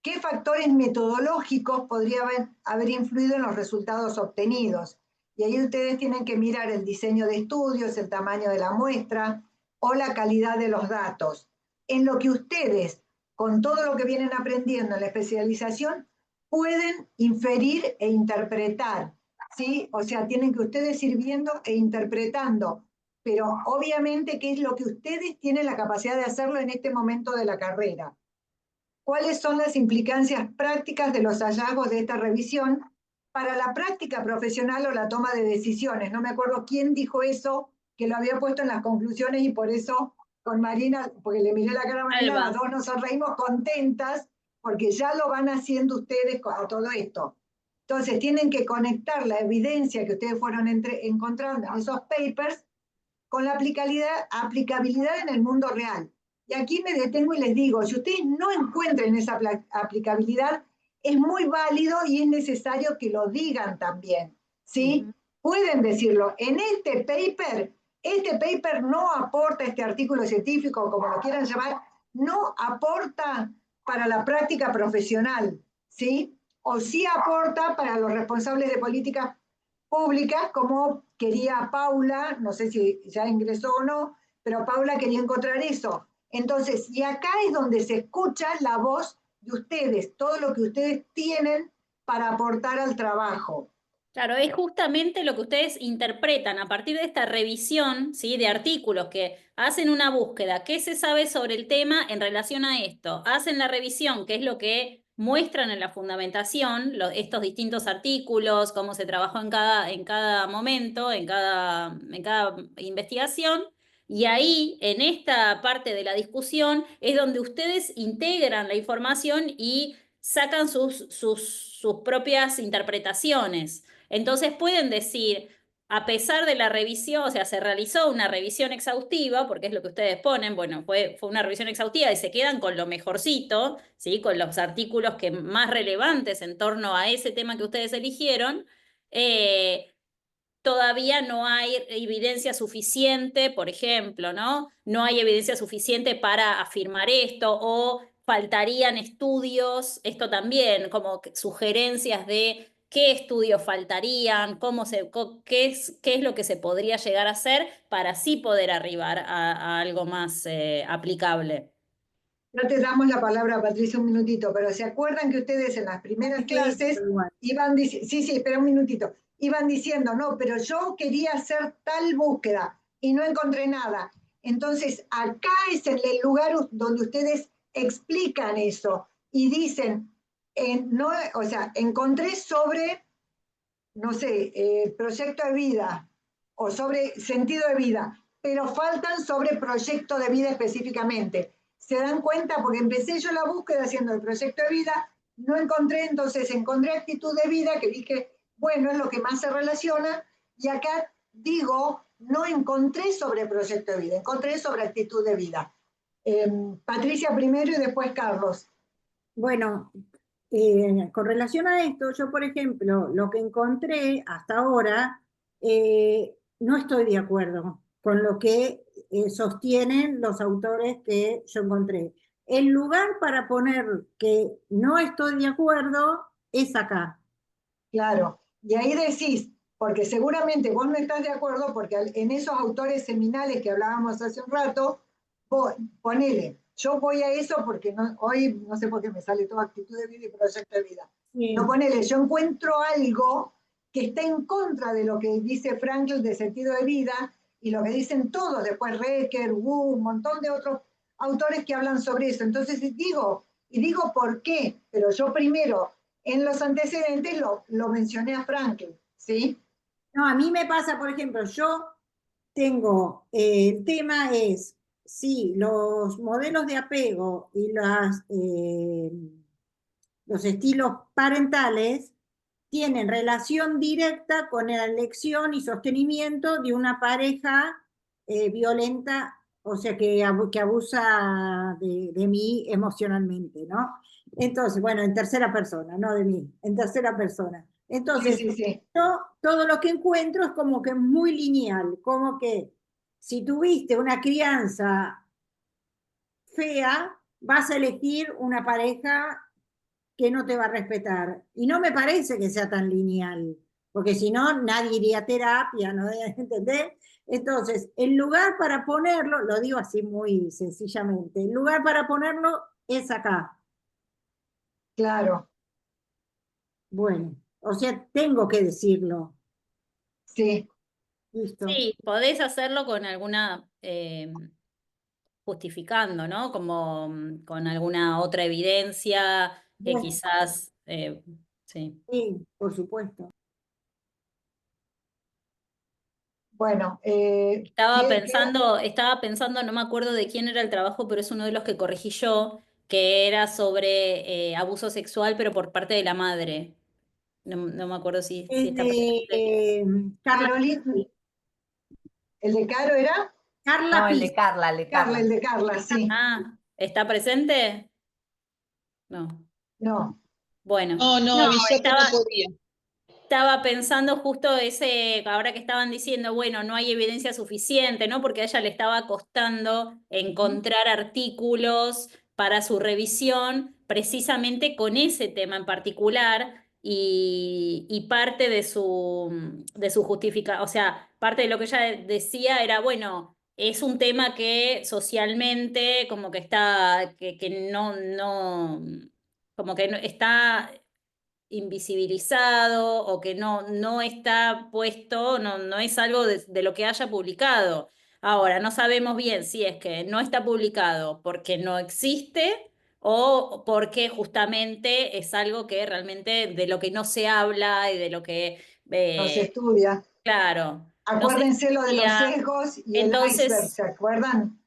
¿Qué factores metodológicos podrían haber influido en los resultados obtenidos? Y ahí ustedes tienen que mirar el diseño de estudios, el tamaño de la muestra o la calidad de los datos. En lo que ustedes, con todo lo que vienen aprendiendo en la especialización, pueden inferir e interpretar, ¿sí? O sea, tienen que ustedes ir viendo e interpretando, pero obviamente qué es lo que ustedes tienen la capacidad de hacerlo en este momento de la carrera. ¿Cuáles son las implicancias prácticas de los hallazgos de esta revisión para la práctica profesional o la toma de decisiones? No me acuerdo quién dijo eso, que lo había puesto en las conclusiones y por eso con Marina, porque le miré la cara a Marina, las dos nos sonreímos contentas porque ya lo van haciendo ustedes a todo esto. Entonces tienen que conectar la evidencia que ustedes fueron encontrando en esos papers con la aplicabilidad en el mundo real. Y aquí me detengo y les digo, si ustedes no encuentran esa aplicabilidad, es muy válido y es necesario que lo digan también, ¿sí? Pueden decirlo. En este paper no aporta, este artículo científico, como lo quieran llamar, no aporta para la práctica profesional, ¿sí? O sí aporta para los responsables de políticas públicas, como quería Paula, no sé si ya ingresó o no, pero Paula quería encontrar eso. Entonces, y acá es donde se escucha la voz de ustedes, todo lo que ustedes tienen para aportar al trabajo. Claro, es justamente lo que ustedes interpretan a partir de esta revisión, ¿sí? De artículos que hacen una búsqueda, ¿qué se sabe sobre el tema en relación a esto? Hacen la revisión, que es lo que muestran en la fundamentación, estos distintos artículos, cómo se trabajó en cada momento, en cada investigación. Y ahí, en esta parte de la discusión, es donde ustedes integran la información y sacan sus propias interpretaciones. Entonces pueden decir, a pesar de la revisión, o sea, se realizó una revisión exhaustiva, porque es lo que ustedes ponen, bueno, fue una revisión exhaustiva y se quedan con lo mejorcito, ¿sí? Con los artículos que más relevantes en torno a ese tema que ustedes eligieron. Todavía no hay evidencia suficiente, por ejemplo, ¿no? No hay evidencia suficiente para afirmar esto, o faltarían estudios, esto también, como sugerencias de qué estudios faltarían, qué es lo que se podría llegar a hacer para así poder arribar a algo más aplicable. Ya te damos la palabra, Patricia, un minutito, pero ¿se acuerdan que ustedes en las primeras clases iban diciendo, sí, espera un minutito, iban diciendo, no, pero yo quería hacer tal búsqueda y no encontré nada? Entonces, acá es el lugar donde ustedes explican eso y dicen, no, o sea, encontré sobre, no sé, proyecto de vida o sobre sentido de vida, pero faltan sobre proyecto de vida específicamente. ¿Se dan cuenta? Porque empecé yo la búsqueda haciendo el proyecto de vida, no encontré, entonces encontré actitud de vida, que dije, bueno, es lo que más se relaciona, y acá digo, no encontré sobre proyecto de vida, encontré sobre actitud de vida. Patricia primero y después Carlos. Bueno, con relación a esto, yo, por ejemplo, lo que encontré hasta ahora, no estoy de acuerdo con lo que sostienen los autores que yo encontré. El lugar para poner que no estoy de acuerdo es acá. Claro, y ahí decís, porque seguramente vos no estás de acuerdo, porque en esos autores seminales que hablábamos hace un rato, ponele, yo voy a eso porque hoy no sé por qué me sale toda actitud de vida y proyecto de vida. Sí. No, ponele, yo encuentro algo que está en contra de lo que dice Frankl de sentido de vida y lo que dicen todos, después Reker, Wu, un montón de otros autores que hablan sobre eso. Entonces digo por qué, pero yo primero en los antecedentes lo mencioné a Frankl, ¿sí? No, a mí me pasa, por ejemplo, yo tengo, el tema es, sí, los modelos de apego y los estilos parentales tienen relación directa con la elección y sostenimiento de una pareja violenta, o sea, que abusa de mí emocionalmente, ¿no? Entonces, bueno, en tercera persona, no de mí, en tercera persona. Entonces, Sí. yo todo lo que encuentro es como que muy lineal, como que si tuviste una crianza fea, vas a elegir una pareja que no te va a respetar. Y no me parece que sea tan lineal, porque si no, nadie iría a terapia, ¿no? ¿Entendés? Entonces, el lugar para ponerlo, lo digo así muy sencillamente, el lugar para ponerlo es acá. Claro. Bueno, o sea, tengo que decirlo. Sí. Listo. Sí, podés hacerlo con alguna, justificando, ¿no? Como con alguna otra evidencia que Bueno, quizás, sí. sí, por supuesto. Bueno, Estaba pensando, no me acuerdo de quién era el trabajo, pero es uno de los que corregí yo, que era sobre abuso sexual, pero por parte de la madre. No me acuerdo si Es está presente. de Carla. Carolina, ¿el de Caro era? Carla No, el Pis. de Carla, el de Carla, Carla. el de Carla, sí. Ah, ¿está presente? No. No. Bueno, No, avisó que no podía. estaba pensando justo ese, ahora que estaban diciendo, bueno, no hay evidencia suficiente, ¿no? Porque a ella le estaba costando encontrar artículos para su revisión, precisamente con ese tema en particular, y parte de su justificación, o sea, parte de lo que ella decía era, bueno, es un tema que socialmente como que está, que como que no, está invisibilizado o que no está puesto, no es algo de lo que haya publicado. Ahora, no sabemos bien si es que no está publicado porque no existe o porque justamente es algo que realmente de lo que no se habla y de lo que, No se estudia. claro, no se Acuérdense lo de los estudia. sesgos y el iceberg, Entonces, ¿se acuerdan?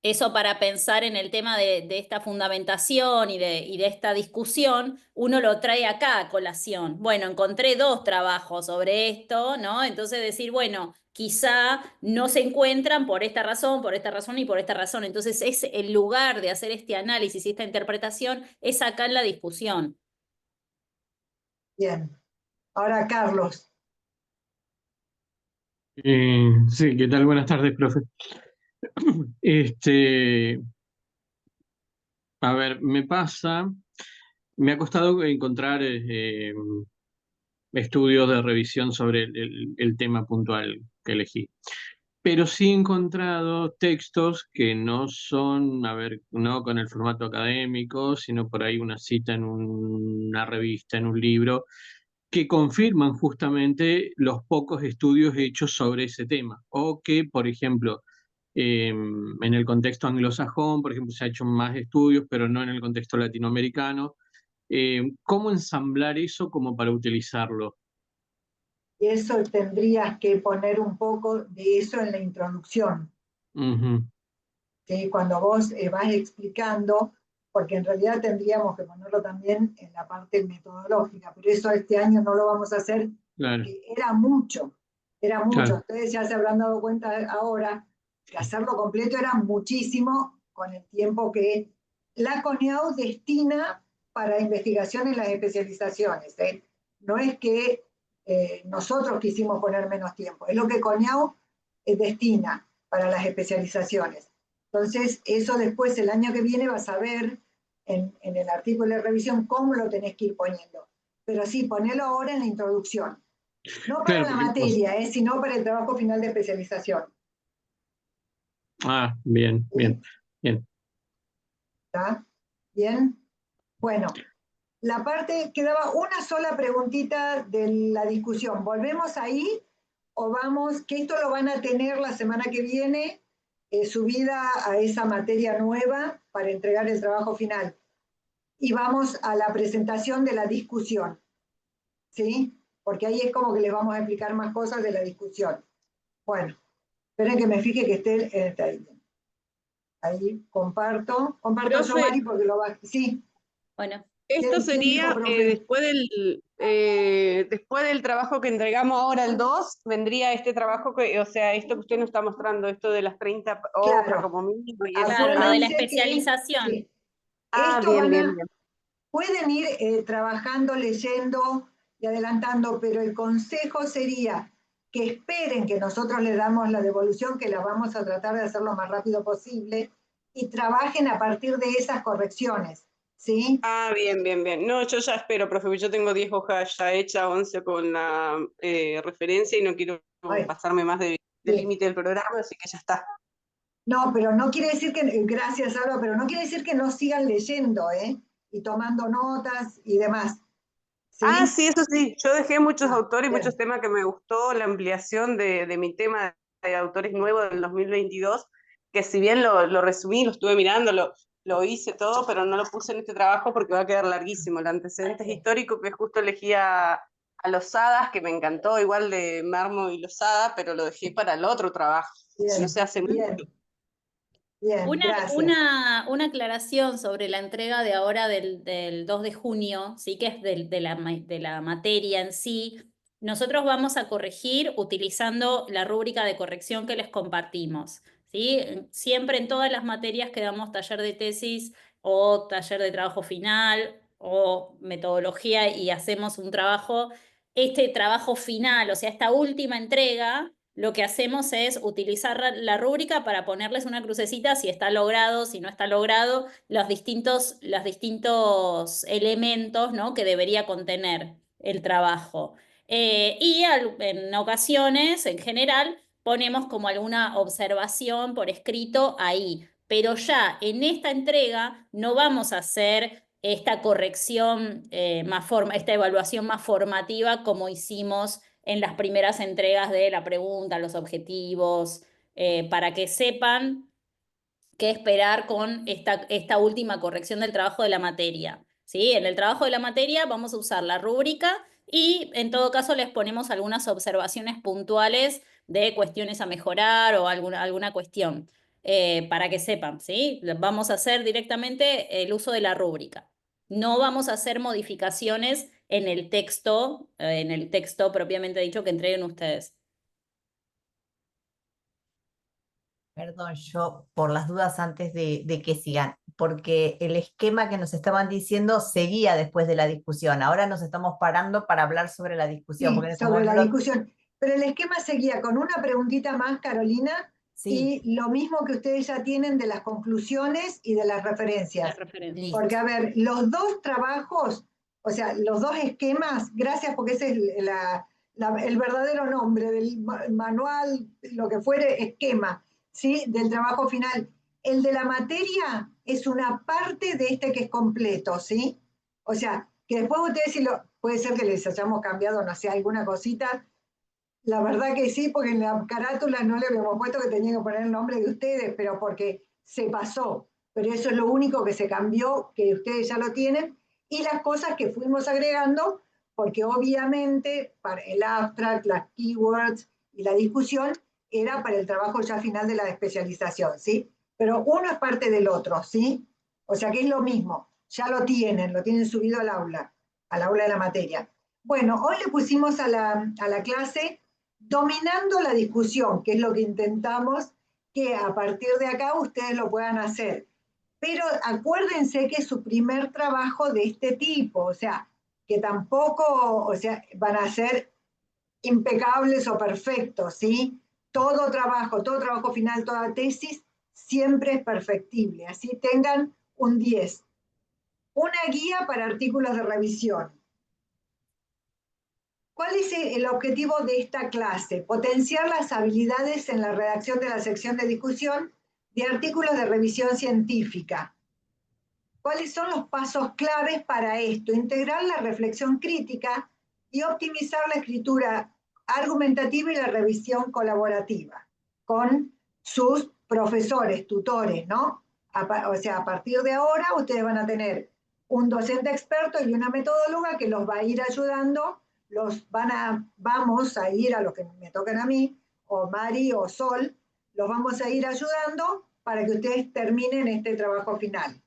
eso para pensar en el tema de esta fundamentación y de esta discusión, uno lo trae acá a colación. Bueno, encontré 2 trabajos sobre esto, ¿no? Entonces decir, bueno, quizá no se encuentran por esta razón y por esta razón. Entonces es el lugar de hacer este análisis y esta interpretación es acá en la discusión. Bien. Ahora, Carlos. Sí, ¿qué tal? Buenas tardes, profe. A ver, me ha costado encontrar estudios de revisión sobre el tema puntual que elegí, pero sí he encontrado textos que no son, a ver, no con el formato académico, sino por ahí una cita en una revista, en un libro, que confirman justamente los pocos estudios hechos sobre ese tema, o que, por ejemplo, en el contexto anglosajón, por ejemplo, se ha hecho más estudios, pero no en el contexto latinoamericano. ¿Cómo ensamblar eso como para utilizarlo? Y eso tendrías que poner un poco de eso en la introducción. Ujú. ¿Sí? Cuando vos vas explicando, porque en realidad tendríamos que ponerlo también en la parte metodológica, pero eso este año no lo vamos a hacer, Claro, porque era mucho, era mucho. claro. Ustedes ya se habrán dado cuenta ahora que hacerlo completo era muchísimo con el tiempo que la CONEAU destina para investigación en las especializaciones. No es que nosotros quisimos poner menos tiempo, es lo que CONEAU destina para las especializaciones. Entonces, eso después, el año que viene, vas a ver en el artículo de revisión cómo lo tenés que ir poniendo. Pero sí, ponelo ahora en la introducción. No para Claro, la porque materia, sino para el trabajo final de especialización. bien, bien, bien. ¿Está? ¿Bien? Bueno, la parte, quedaba una sola preguntita de la discusión. ¿Volvemos ahí o vamos, que esto lo van a tener la semana que viene, subida a esa materia nueva para entregar el trabajo final? Y vamos a la presentación de la discusión, ¿sí? Porque ahí es como que les vamos a explicar más cosas de la discusión. Bueno, esperen que me fije que esté ahí comparto yo, Profe, Mari, porque lo va, sí. Bueno, esto ¿Quién dijo, sería profe? después del trabajo que entregamos ahora el 2, vendría este trabajo, o sea, esto que usted nos está mostrando, esto de las 30 hojas Claro, como mínimo y eso. claro, lo de la acuérdense que especialización. sí, Ah, esto bien, bien. pueden ir trabajando, leyendo y adelantando, pero el consejo sería que esperen que nosotros les damos la devolución, que la vamos a tratar de hacer lo más rápido posible, y trabajen a partir de esas correcciones, ¿sí? Ah, bien, bien, bien. No, yo ya espero, profe, porque yo tengo 10 hojas ya hechas, 11 con la referencia y no quiero Ay, pasarme más del sí. límite del programa, así que ya está. No, pero no quiere decir que, gracias Alba, pero no quiere decir que no sigan leyendo, y tomando notas y demás, ¿sí? Ah, sí, eso sí. Yo dejé muchos Ah, autores y bien. muchos temas que me gustó, la ampliación de mi tema de autores nuevos del 2022, que si bien lo resumí, lo estuve mirando, lo hice todo, pero no lo puse en este trabajo porque va a quedar larguísimo. El antecedentes histórico que justo elegí a Losadas, que me encantó, igual de Mármol y Losada, pero lo dejé para el otro trabajo. Bien, No se hace mucho. bien, gracias. Una aclaración sobre la entrega de ahora del 2 de junio, ¿sí? Que es de la materia en sí. Nosotros vamos a corregir utilizando la rúbrica de corrección que les compartimos, ¿sí? Siempre en todas las materias que damos taller de tesis o taller de trabajo final o metodología y hacemos un trabajo, este trabajo final, o sea, esta última entrega, lo que hacemos es utilizar la rúbrica para ponerles una crucecita si está logrado, si no está logrado, los distintos elementos, ¿no?, que debería contener el trabajo. Y en ocasiones, en general, ponemos como alguna observación por escrito ahí. Pero ya en esta entrega no vamos a hacer esta corrección esta evaluación más formativa como hicimos en las primeras entregas de la pregunta, los objetivos, para que sepan qué esperar con esta última corrección del trabajo de la materia. ¿Sí? En el trabajo de la materia vamos a usar la rúbrica y en todo caso les ponemos algunas observaciones puntuales de cuestiones a mejorar o alguna cuestión, para que sepan, ¿sí? Vamos a hacer directamente el uso de la rúbrica. No vamos a hacer modificaciones en el texto propiamente dicho que entreguen ustedes. Perdón, yo por las dudas antes de que sigan, porque el esquema que nos estaban diciendo seguía después de la discusión. Ahora nos estamos parando para hablar sobre la discusión, porque Sí, en estos sobre la momentos... discusión. Pero el esquema seguía con una preguntita más, Carolina, Sí, y lo mismo que ustedes ya tienen de las conclusiones y de las referencias. listo. Porque, a ver, los dos trabajos, o sea, los dos esquemas, gracias porque ese es el verdadero nombre del manual, lo que fuere, esquema, ¿sí? Del trabajo final. El de la materia es una parte de este que es completo, ¿sí? O sea, que después ustedes, puede ser que les hayamos cambiado, no sé, alguna cosita. La verdad que sí, porque en la carátula no le habíamos puesto que tenía que poner el nombre de ustedes, pero porque se pasó. Pero eso es lo único que se cambió, que ustedes ya lo tienen. Y las cosas que fuimos agregando porque obviamente para el abstract, las keywords y la discusión era para el trabajo ya final de la especialización, ¿sí? Pero uno es parte del otro, ¿sí? O sea que es lo mismo, ya lo tienen subido al aula de la materia. Bueno, hoy le pusimos a la clase dominando la discusión, que es lo que intentamos que a partir de acá ustedes lo puedan hacer. Pero acuérdense que es su primer trabajo de este tipo, o sea, que tampoco, o sea, van a ser impecables o perfectos, ¿sí? Todo trabajo final, toda tesis, siempre es perfectible, así tengan un 10. Una guía para artículos de revisión. ¿Cuál es el objetivo de esta clase? Potenciar las habilidades en la redacción de la sección de discusión de artículos de revisión científica. ¿Cuáles son los pasos claves para esto? Integrar la reflexión crítica y optimizar la escritura argumentativa y la revisión colaborativa con sus profesores, tutores, ¿no? O sea, a partir de ahora ustedes van a tener un docente experto y una metodóloga que los va a ir ayudando, vamos a ir a los que me tocan a mí, o Mari o Sol, los vamos a ir ayudando para que ustedes terminen este trabajo final.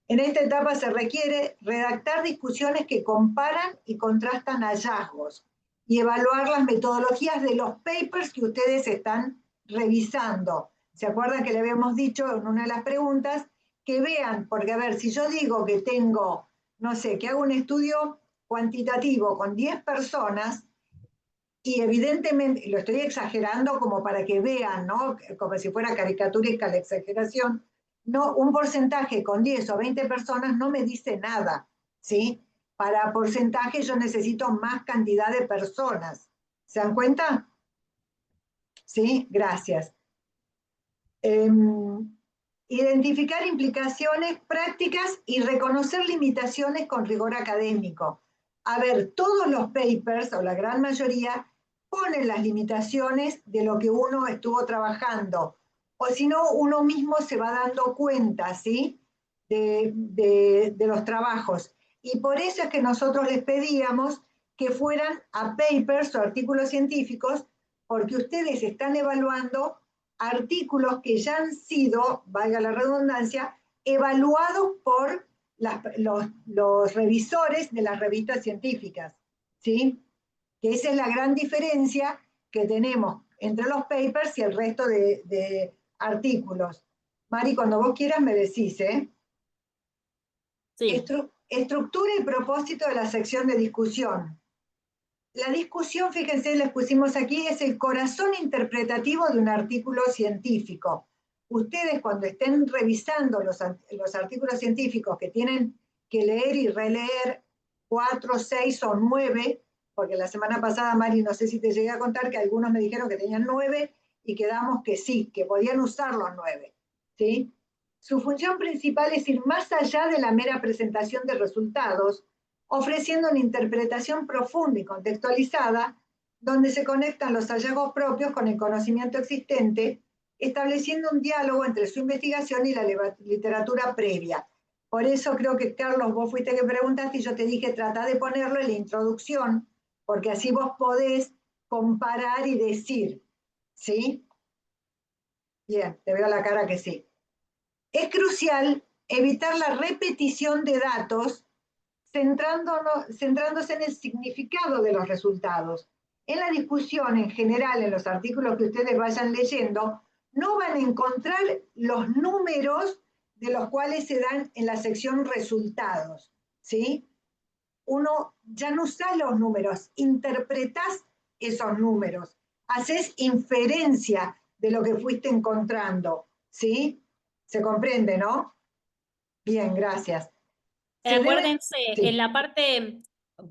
En esta etapa se requiere redactar discusiones que comparan y contrastan hallazgos y evaluar las metodologías de los papers que ustedes están revisando. ¿Se acuerdan que le habíamos dicho en una de las preguntas? Que vean, porque a ver, si yo digo que tengo, no sé, que hago un estudio cuantitativo con 10 personas, y evidentemente, lo estoy exagerando como para que vean, ¿no? Como si fuera caricaturesca la exageración, no, un porcentaje con 10 o 20 personas no me dice nada, ¿sí? Para porcentaje yo necesito más cantidad de personas. ¿Se dan cuenta? Sí, gracias. Identificar implicaciones prácticas y reconocer limitaciones con rigor académico. A ver, todos los papers, o la gran mayoría, ponen las limitaciones de lo que uno estuvo trabajando, o si no, uno mismo se va dando cuenta, ¿sí? De los trabajos. Y por eso es que nosotros les pedíamos que fueran a papers o artículos científicos, porque ustedes están evaluando artículos que ya han sido, valga la redundancia, evaluados por los revisores de las revistas científicas, ¿sí? Que esa es la gran diferencia que tenemos entre los papers y el resto de artículos. Mari, cuando vos quieras me decís, ¿eh? Sí. Estructura y propósito de la sección de discusión. La discusión, fíjense, les pusimos aquí, es el corazón interpretativo de un artículo científico. Ustedes cuando estén revisando los artículos científicos que tienen que leer y releer 4, 6 o 9, porque la semana pasada, Mari, no sé si te llegué a contar que algunos me dijeron que tenían 9 y quedamos que sí, que podían usar los 9, ¿sí? Su función principal es ir más allá de la mera presentación de resultados, ofreciendo una interpretación profunda y contextualizada, donde se conectan los hallazgos propios con el conocimiento existente, estableciendo un diálogo entre su investigación y la literatura previa. Por eso creo que, Carlos, vos fuiste que preguntaste y yo te dije, trata de ponerlo en la introducción, porque así vos podés comparar y decir, ¿sí? Bien, te veo la cara que sí. Es crucial evitar la repetición de datos centrándose en el significado de los resultados. En la discusión en general, en los artículos que ustedes vayan leyendo, no van a encontrar los números de los cuales se dan en la sección resultados, ¿sí? Uno ya no usa los números, interpretás esos números, haces inferencia de lo que fuiste encontrando, ¿sí? ¿Se comprende, no? Bien, gracias. Acuérdense, Sí. en la parte,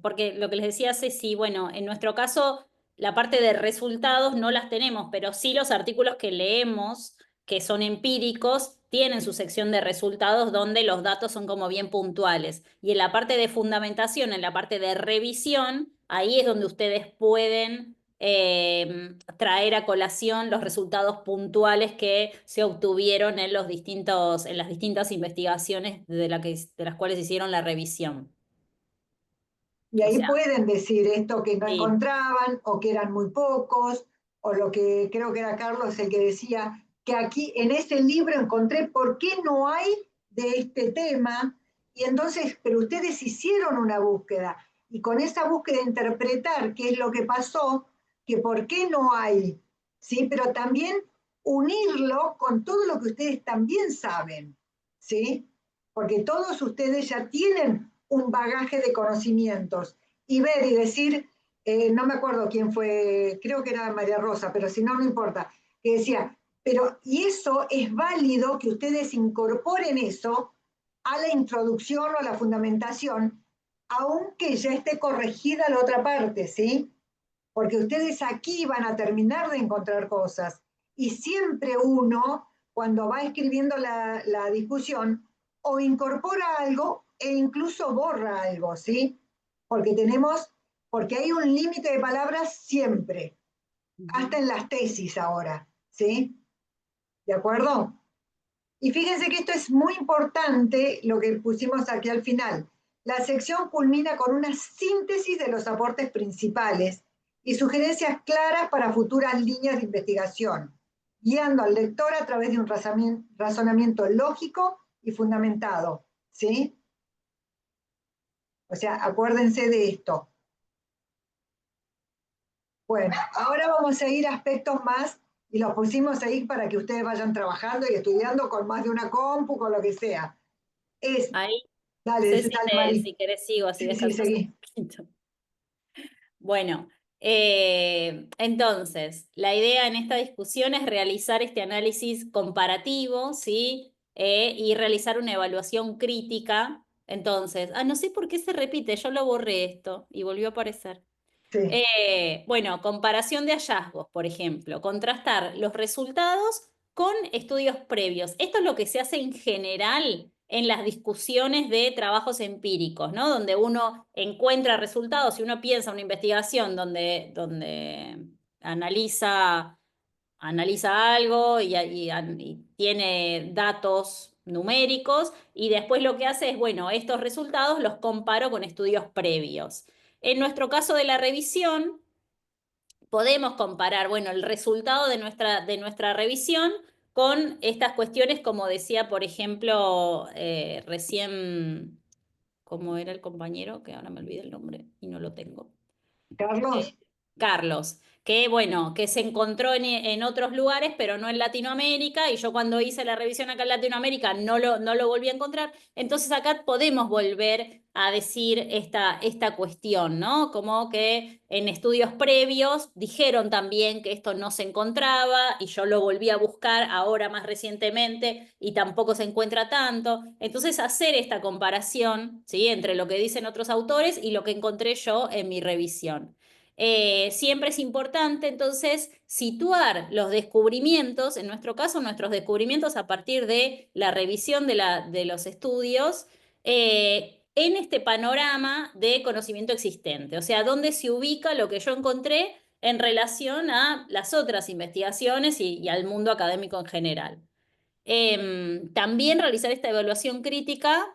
porque lo que les decía Ceci, bueno, en nuestro caso, la parte de resultados no las tenemos, pero sí los artículos que leemos, que son empíricos, tienen su sección de resultados donde los datos son como bien puntuales. Y en la parte de fundamentación, en la parte de revisión, ahí es donde ustedes pueden traer a colación los resultados puntuales que se obtuvieron en las distintas investigaciones de las cuales hicieron la revisión. Y O ahí sea, pueden decir esto que no sí. encontraban, o que eran muy pocos, o lo que creo que era Carlos el que decía, que aquí en ese libro encontré por qué no hay de este tema, y entonces, pero ustedes hicieron una búsqueda, y con esa búsqueda interpretar qué es lo que pasó, que por qué no hay, ¿sí? Pero también unirlo con todo lo que ustedes también saben, ¿sí? Porque todos ustedes ya tienen un bagaje de conocimientos, y ver y decir, no me acuerdo quién fue, creo que era María Rosa, pero si no, no importa, que decía, pero y eso es válido que ustedes incorporen eso a la introducción o a la fundamentación, aunque ya esté corregida la otra parte, ¿sí? Porque ustedes aquí van a terminar de encontrar cosas, y siempre uno, cuando va escribiendo la discusión, o incorpora algo e incluso borra algo, ¿sí? Porque hay un límite de palabras siempre, hasta en las tesis ahora, ¿sí? ¿De acuerdo? Y fíjense que esto es muy importante, lo que pusimos aquí al final. La sección culmina con una síntesis de los aportes principales y sugerencias claras para futuras líneas de investigación, guiando al lector a través de un razonamiento lógico y fundamentado, ¿sí? O sea, acuérdense de esto. Bueno, ahora vamos a ir a aspectos más, y los pusimos ahí para que ustedes vayan trabajando y estudiando con más de una compu, con lo que sea. Ahí, Dale, Ceci, dale, Mari. si querés sigo, así Sí, sí, descansas un seguí. poquito. Bueno, entonces, la idea en esta discusión es realizar este análisis comparativo, ¿sí? Y realizar una evaluación crítica. Entonces, no sé por qué se repite, yo lo borré esto y volvió a aparecer. Sí. Bueno, comparación de hallazgos, por ejemplo, contrastar los resultados con estudios previos. Esto es lo que se hace en general en las discusiones de trabajos empíricos, ¿no? Donde uno encuentra resultados y uno piensa una investigación donde analiza algo y tiene datos numéricos, y después lo que hace es, bueno, estos resultados los comparo con estudios previos. En nuestro caso de la revisión, podemos comparar, bueno, el resultado de nuestra revisión con estas cuestiones, como decía, por ejemplo, recién, ¿cómo era el compañero? Que ahora me olvidé el nombre y no lo tengo. Carlos. Carlos, que bueno, que se encontró en otros lugares, pero no en Latinoamérica, y yo cuando hice la revisión acá en Latinoamérica no lo volví a encontrar. Entonces acá podemos volver a decir esta cuestión, ¿no? Como que en estudios previos dijeron también que esto no se encontraba, y yo lo volví a buscar ahora más recientemente y tampoco se encuentra tanto. Entonces hacer esta comparación, ¿sí? Entre lo que dicen otros autores y lo que encontré yo en mi revisión. Siempre es importante entonces situar los descubrimientos, en nuestro caso nuestros descubrimientos a partir de la revisión de los estudios, en este panorama de conocimiento existente, o sea, dónde se ubica lo que yo encontré en relación a las otras investigaciones y al mundo académico en general. También realizar esta evaluación crítica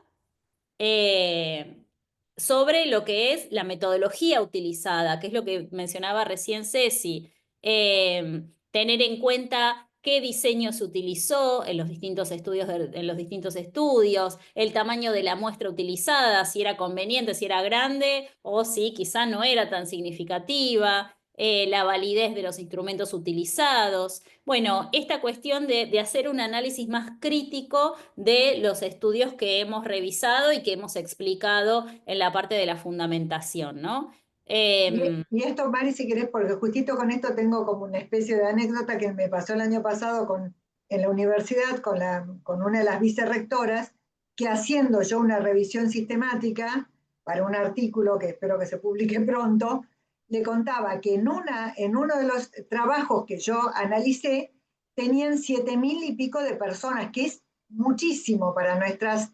sobre lo que es la metodología utilizada, que es lo que mencionaba recién Ceci. Tener en cuenta qué diseño se utilizó en los distintos estudios, el tamaño de la muestra utilizada, si era conveniente, si era grande o si quizá no era tan significativa, la validez de los instrumentos utilizados. Bueno, esta cuestión de hacer un análisis más crítico de los estudios que hemos revisado y que hemos explicado en la parte de la fundamentación, ¿no? Y esto, Mari, si querés, porque justito con esto tengo como una especie de anécdota que me pasó el año pasado en la universidad con una de las vicerrectoras, que haciendo yo una revisión sistemática para un artículo que espero que se publique pronto, le contaba que en uno de los trabajos que yo analicé tenían 7.000 y pico de personas, que es muchísimo para nuestras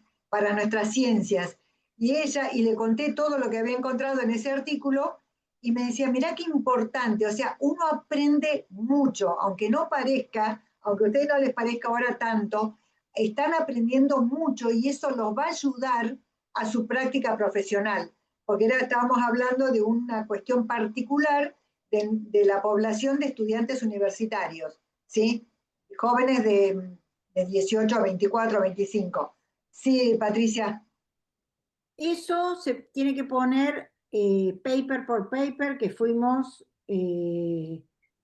ciencias. Y le conté todo lo que había encontrado en ese artículo, y me decía, mirá qué importante, o sea, uno aprende mucho, aunque no parezca, aunque a ustedes no les parezca ahora tanto, están aprendiendo mucho, y eso los va a ayudar a su práctica profesional, porque estábamos hablando de una cuestión particular de la población de estudiantes universitarios, ¿sí? Jóvenes de 18 a 24, a 25. Sí, Patricia. Eso se tiene que poner paper por paper que fuimos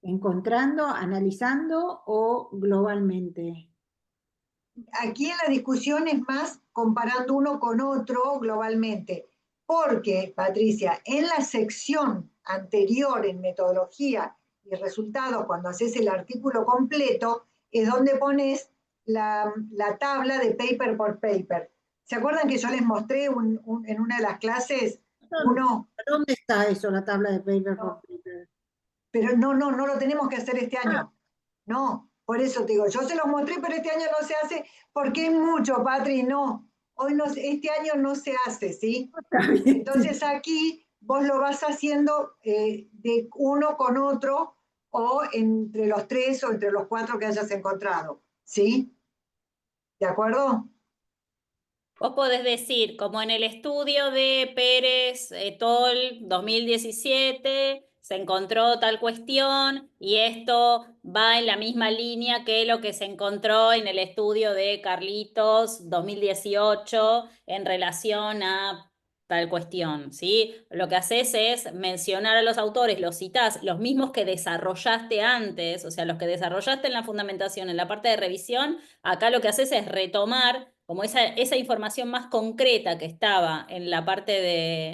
encontrando, analizando o globalmente. Aquí en la discusión es más comparando uno con otro globalmente, porque, Patricia, en la sección anterior en metodología y resultados, cuando haces el artículo completo, es donde pones la tabla de paper por paper. ¿Se acuerdan que yo les mostré en una de las clases uno? ¿Dónde está eso, la tabla de paper por paper? Pero no lo tenemos que hacer este año. No, por eso te digo, yo se los mostré, pero este año no se hace porque es mucho, Patri, no. Hoy no, este año no se hace, ¿sí? Entonces aquí vos lo vas haciendo de uno con otro o entre los 3 o entre los 4 que hayas encontrado, ¿sí? ¿De acuerdo? Vos podés decir, como en el estudio de Pérez Tol 2017, se encontró tal cuestión y esto va en la misma línea que lo que se encontró en el estudio de Carlitos 2018 en relación a tal cuestión, ¿sí? Lo que haces es mencionar a los autores, los citás, los mismos que desarrollaste antes, o sea, los que desarrollaste en la fundamentación, en la parte de revisión, acá lo que haces es retomar como esa información más concreta que estaba en la parte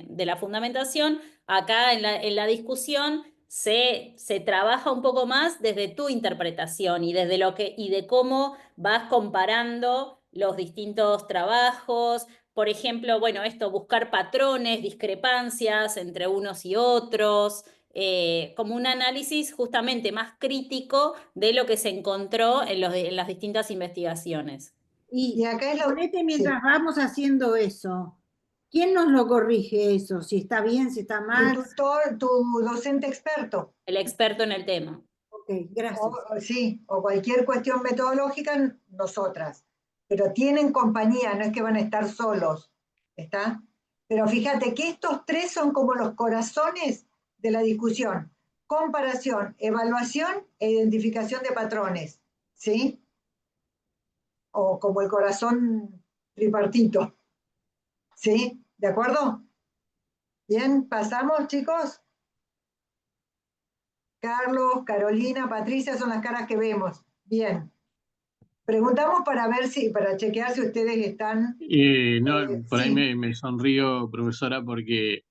de la fundamentación, acá en la discusión se trabaja un poco más desde tu interpretación y desde y de cómo vas comparando los distintos trabajos. Por ejemplo, bueno, buscar patrones, discrepancias entre unos y otros, como un análisis justamente más crítico de lo que se encontró en las distintas investigaciones. Y acá es lo... ponete mientras vamos haciendo eso, ¿quién nos lo corrige eso? Si está bien, si está mal. Tu tutor, tu docente experto. El experto en el tema. Ok, gracias. Sí, o cualquier cuestión metodológica, nosotras. Pero tienen compañía, no es que van a estar solos, ¿está? Pero fíjate que estos 3 son como los corazones de la discusión. Comparación, evaluación e identificación de patrones, ¿sí? O como el corazón tripartito, ¿sí? ¿De acuerdo? Bien, pasamos, chicos. Carlos, Carolina, Patricia son las caras que vemos. Bien. Preguntamos para ver para chequear si ustedes están... No, por ahí sí. me sonrío, profesora, porque,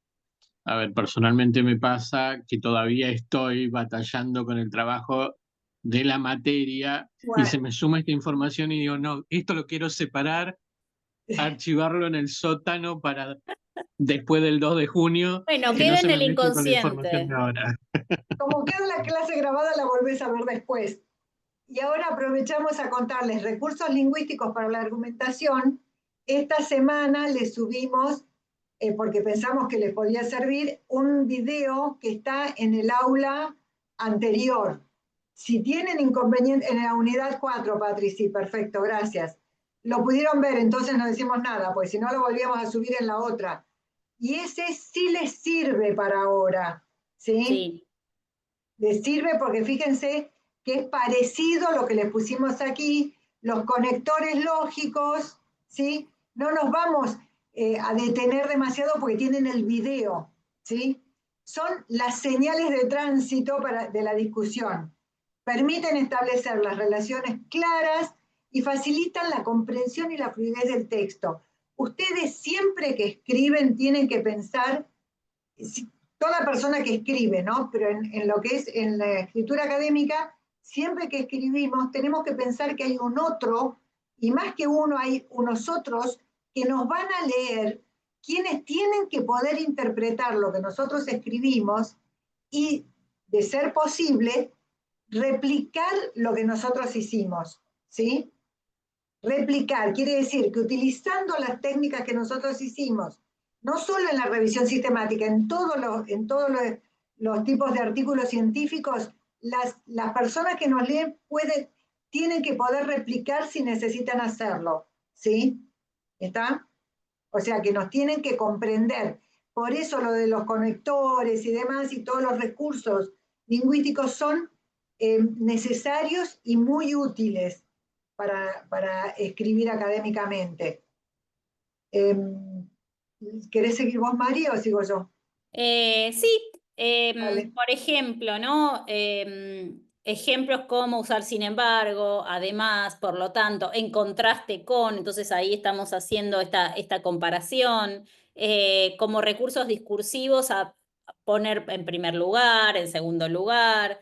a ver, personalmente me pasa que todavía estoy batallando con el trabajo de la materia y se me suma esta información y digo, no, esto lo quiero separar, archivarlo en el sótano para después del 2 de junio, Bueno, que no queda se en me el mezcle con la información inconsciente. de ahora. Como queda la clase grabada, la volvés a ver después. Y ahora aprovechamos a contarles recursos lingüísticos para la argumentación. Esta semana les subimos, porque pensamos que les podía servir, un video que está en el aula anterior. Si tienen inconveniente, en la unidad 4, Patri, sí, perfecto, gracias. Lo pudieron ver, entonces no decimos nada, pues si no lo volvíamos a subir en la otra. Y ese sí les sirve para ahora, ¿sí? Sí. Les sirve porque fíjense que es parecido a lo que les pusimos aquí, los conectores lógicos, ¿sí? No nos vamos a detener demasiado porque tienen el video, ¿sí? Son las señales de tránsito de la discusión. Permiten establecer las relaciones claras y facilitan la comprensión y la fluidez del texto. Ustedes siempre que escriben tienen que pensar... Toda persona que escribe, ¿no? Pero en lo que es en la escritura académica, siempre que escribimos tenemos que pensar que hay un otro, y más que uno hay unos otros que nos van a leer, quienes tienen que poder interpretar lo que nosotros escribimos y, de ser posible, replicar lo que nosotros hicimos, ¿sí? Replicar quiere decir que utilizando las técnicas que nosotros hicimos, no solo en la revisión sistemática, en todos los tipos de artículos científicos, las personas que nos leen tienen que poder replicar si necesitan hacerlo, ¿sí? ¿Está? O sea, que nos tienen que comprender. por eso lo de los conectores y demás y todos los recursos lingüísticos son necesarios y muy útiles para escribir académicamente. ¿Querés seguir vos, Mari, o sigo yo? Sí, Dale. por ejemplo, ¿no? Ejemplos como usar sin embargo, además, por lo tanto, en contraste con, entonces ahí estamos haciendo esta comparación, como recursos discursivos a poner en primer lugar, en segundo lugar,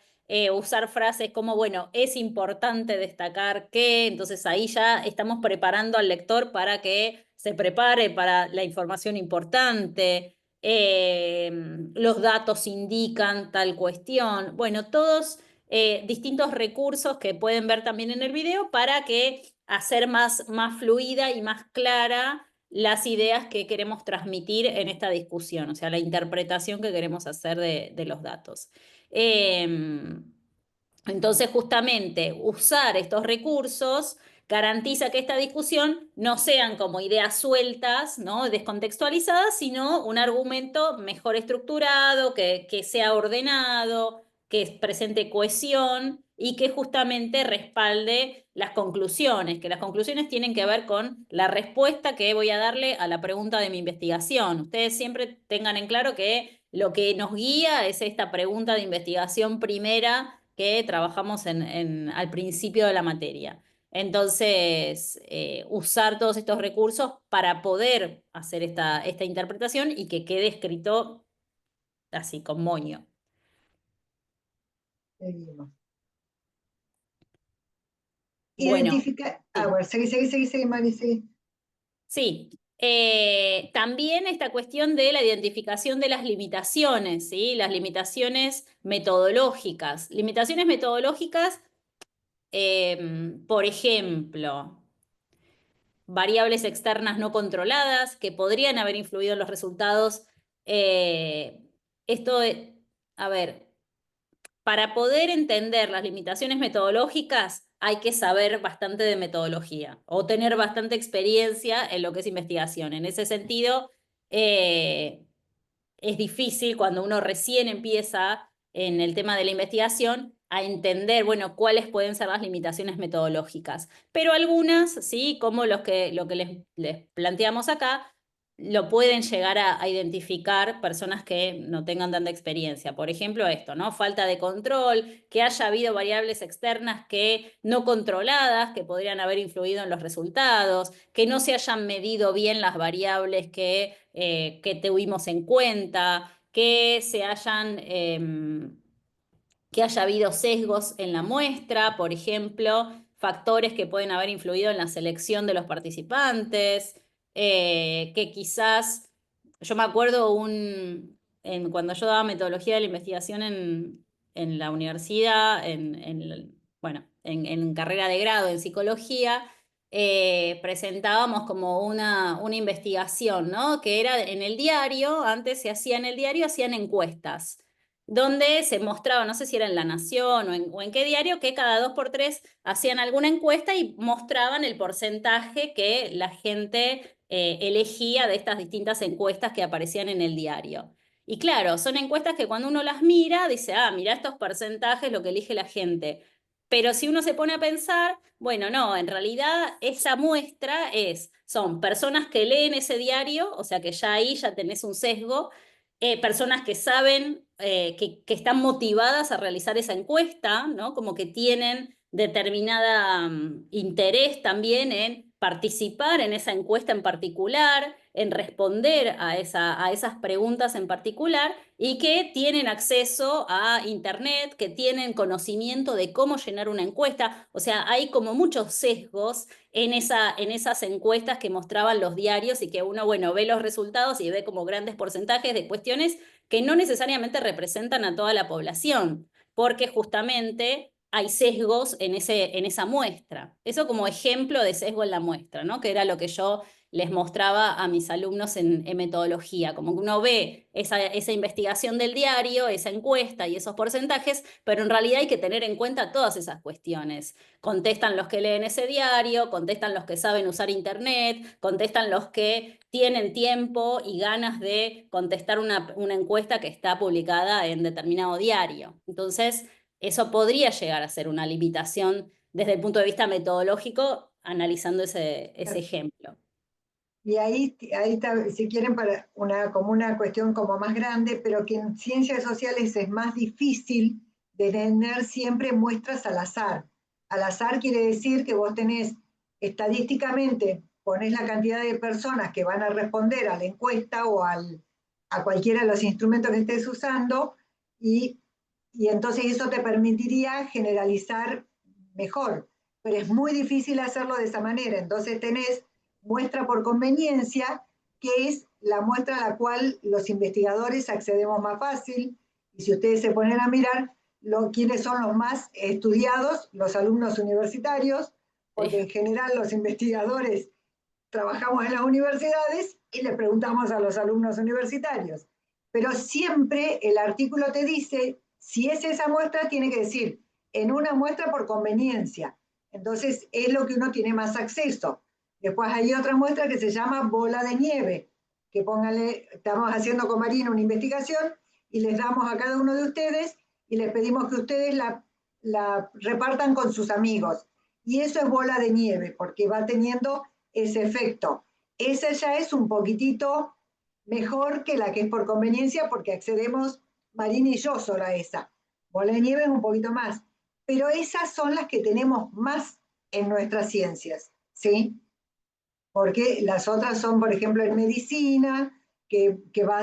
usar frases como, bueno, es importante destacar que, entonces ahí ya estamos preparando al lector para que se prepare para la información importante. Los datos indican tal cuestión. Bueno, todos distintos recursos que pueden ver también en el video para que hacer más fluida y más clara las ideas que queremos transmitir en esta discusión, o sea, la interpretación que queremos hacer de los datos. Entonces, justamente, usar estos recursos garantiza que esta discusión no sean como ideas sueltas, ¿no? Descontextualizadas, sino un argumento mejor estructurado, que sea ordenado, que presente cohesión y que justamente respalde las conclusiones, que las conclusiones tienen que ver con la respuesta que voy a darle a la pregunta de mi investigación. Ustedes siempre tengan en claro que lo que nos guía es esta pregunta de investigación primera que trabajamos al principio de la materia. Entonces, usar todos estos recursos para poder hacer esta interpretación y que quede escrito así, con moño. Seguimos. Bueno, Identificar. sí. Bueno, seguí, Mari, seguí. Sí, también esta cuestión de la identificación de las limitaciones, ¿sí? Las limitaciones metodológicas. Limitaciones metodológicas, por ejemplo, variables externas no controladas que podrían haber influido en los resultados. A ver, para poder entender las limitaciones metodológicas hay que saber bastante de metodología o tener bastante experiencia en lo que es investigación. En ese sentido, es difícil cuando uno recién empieza en el tema de la investigación a entender, bueno, cuáles pueden ser las limitaciones metodológicas. Pero algunas, sí, como lo que les planteamos acá, lo pueden llegar a identificar personas que no tengan tanta experiencia. Por ejemplo, esto, ¿no? Falta de control, que haya habido variables externas que no controladas, que podrían haber influido en los resultados, que no se hayan medido bien las variables que tuvimos en cuenta, que haya habido sesgos en la muestra, por ejemplo, factores que pueden haber influido en la selección de los participantes, que quizás, yo me acuerdo cuando yo daba metodología de la investigación en la universidad, en carrera de grado en psicología, presentábamos como una investigación, ¿no? Que era en el diario, antes se hacía en el diario, hacían encuestas donde se mostraba, no sé si era en La Nación o en qué diario, que cada 2 por 3 hacían alguna encuesta y mostraban el porcentaje que la gente elegía de estas distintas encuestas que aparecían en el diario. Y claro, son encuestas que cuando uno las mira, dice, mira estos porcentajes, lo que elige la gente. Pero si uno se pone a pensar, bueno, no, en realidad esa muestra son personas que leen ese diario, o sea que ya ahí ya tenés un sesgo, personas que saben, que están motivadas a realizar esa encuesta, ¿no? Como que tienen determinada interés también en participar en esa encuesta en particular, en responder a esas preguntas en particular y que tienen acceso a Internet, que tienen conocimiento de cómo llenar una encuesta. O sea, hay como muchos sesgos en esas encuestas que mostraban los diarios y que uno, bueno, ve los resultados y ve como grandes porcentajes de cuestiones que no necesariamente representan a toda la población, porque justamente hay sesgos en esa muestra. Eso como ejemplo de sesgo en la muestra, ¿no? Que era lo que yo les mostraba a mis alumnos en metodología, como que uno ve esa investigación del diario, esa encuesta y esos porcentajes, pero en realidad hay que tener en cuenta todas esas cuestiones. Contestan los que leen ese diario, contestan los que saben usar internet, contestan los que tienen tiempo y ganas de contestar una encuesta que está publicada en determinado diario. Entonces, eso podría llegar a ser una limitación desde el punto de vista metodológico, analizando ese ejemplo. Y ahí está, si quieren, para como una cuestión como más grande, pero que en ciencias sociales es más difícil de tener siempre muestras al azar. Al azar quiere decir que vos tenés estadísticamente, ponés la cantidad de personas que van a responder a la encuesta o a cualquiera de los instrumentos que estés usando, y entonces eso te permitiría generalizar mejor. Pero es muy difícil hacerlo de esa manera. Entonces tenés muestra por conveniencia, que es la muestra a la cual los investigadores accedemos más fácil. Y si ustedes se ponen a mirar quiénes son los más estudiados, los alumnos universitarios, porque en general los investigadores trabajamos en las universidades y le preguntamos a los alumnos universitarios. Pero siempre el artículo te dice, si es esa muestra, tiene que decir, en una muestra por conveniencia. Entonces es lo que uno tiene más acceso. Después hay otra muestra que se llama bola de nieve, que pónganle, estamos haciendo con Marina una investigación y les damos a cada uno de ustedes y les pedimos que ustedes la repartan con sus amigos. Y eso es bola de nieve, porque va teniendo ese efecto. Esa ya es un poquitito mejor que la que es por conveniencia, porque accedemos Marina y yo solo a esa. Bola de nieve es un poquito más. Pero esas son las que tenemos más en nuestras ciencias, ¿sí? Porque las otras son, por ejemplo, en medicina, que va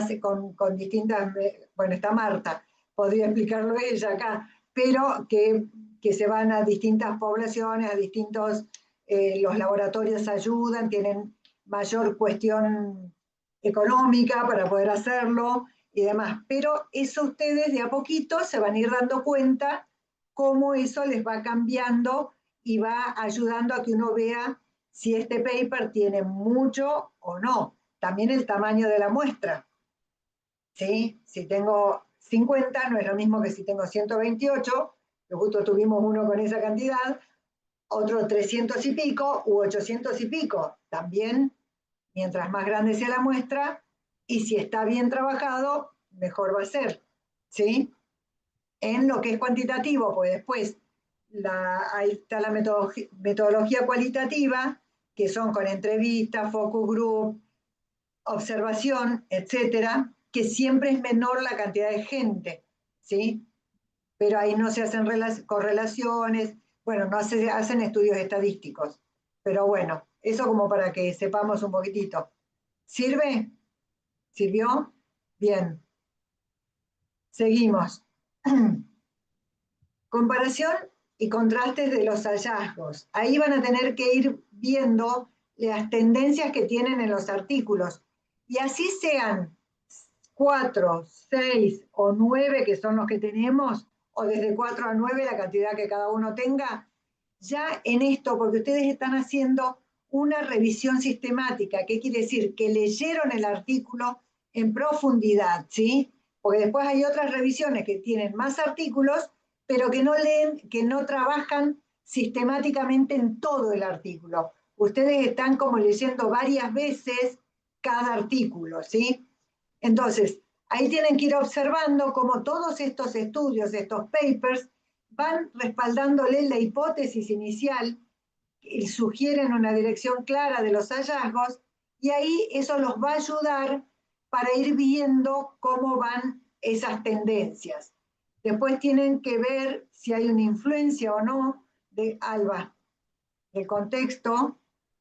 con distintas, bueno, está Marta, podría explicarlo ella acá, pero que se van a distintas poblaciones, a distintos, los laboratorios ayudan, tienen mayor cuestión económica para poder hacerlo y demás. Pero eso ustedes de a poquito se van a ir dando cuenta cómo eso les va cambiando y va ayudando a que uno vea si este paper tiene mucho o no. También el tamaño de la muestra. ¿Sí? Si tengo 50 no es lo mismo que si tengo 128, que justo tuvimos uno con esa cantidad, otro 300 y pico u 800 y pico. También, mientras más grande sea la muestra, y si está bien trabajado, mejor va a ser. ¿Sí? En lo que es cuantitativo, pues después ahí está la metodología cualitativa, que son con entrevistas, focus group, observación, etcétera, que siempre es menor la cantidad de gente, ¿sí? Pero ahí no se hacen correlaciones, bueno, no se hacen estudios estadísticos. Pero bueno, eso como para que sepamos un poquitito. ¿Sirve? ¿Sirvió? Bien. Seguimos. Comparación y contrastes de los hallazgos. Ahí van a tener que ir viendo las tendencias que tienen en los artículos. Y así sean 4, 6 o 9, que son los que tenemos, o desde 4 a 9 la cantidad que cada uno tenga, ya en esto, porque ustedes están haciendo una revisión sistemática. ¿Qué quiere decir? Que leyeron el artículo en profundidad, ¿sí? Porque después hay otras revisiones que tienen más artículos, pero que no leen, que no trabajan sistemáticamente en todo el artículo. Ustedes están como leyendo varias veces cada artículo, ¿sí? Entonces, ahí tienen que ir observando cómo todos estos estudios, estos papers, van respaldándole la hipótesis inicial, y sugieren una dirección clara de los hallazgos, y ahí eso los va a ayudar para ir viendo cómo van esas tendencias. Después tienen que ver si hay una influencia o no de Alba, del contexto.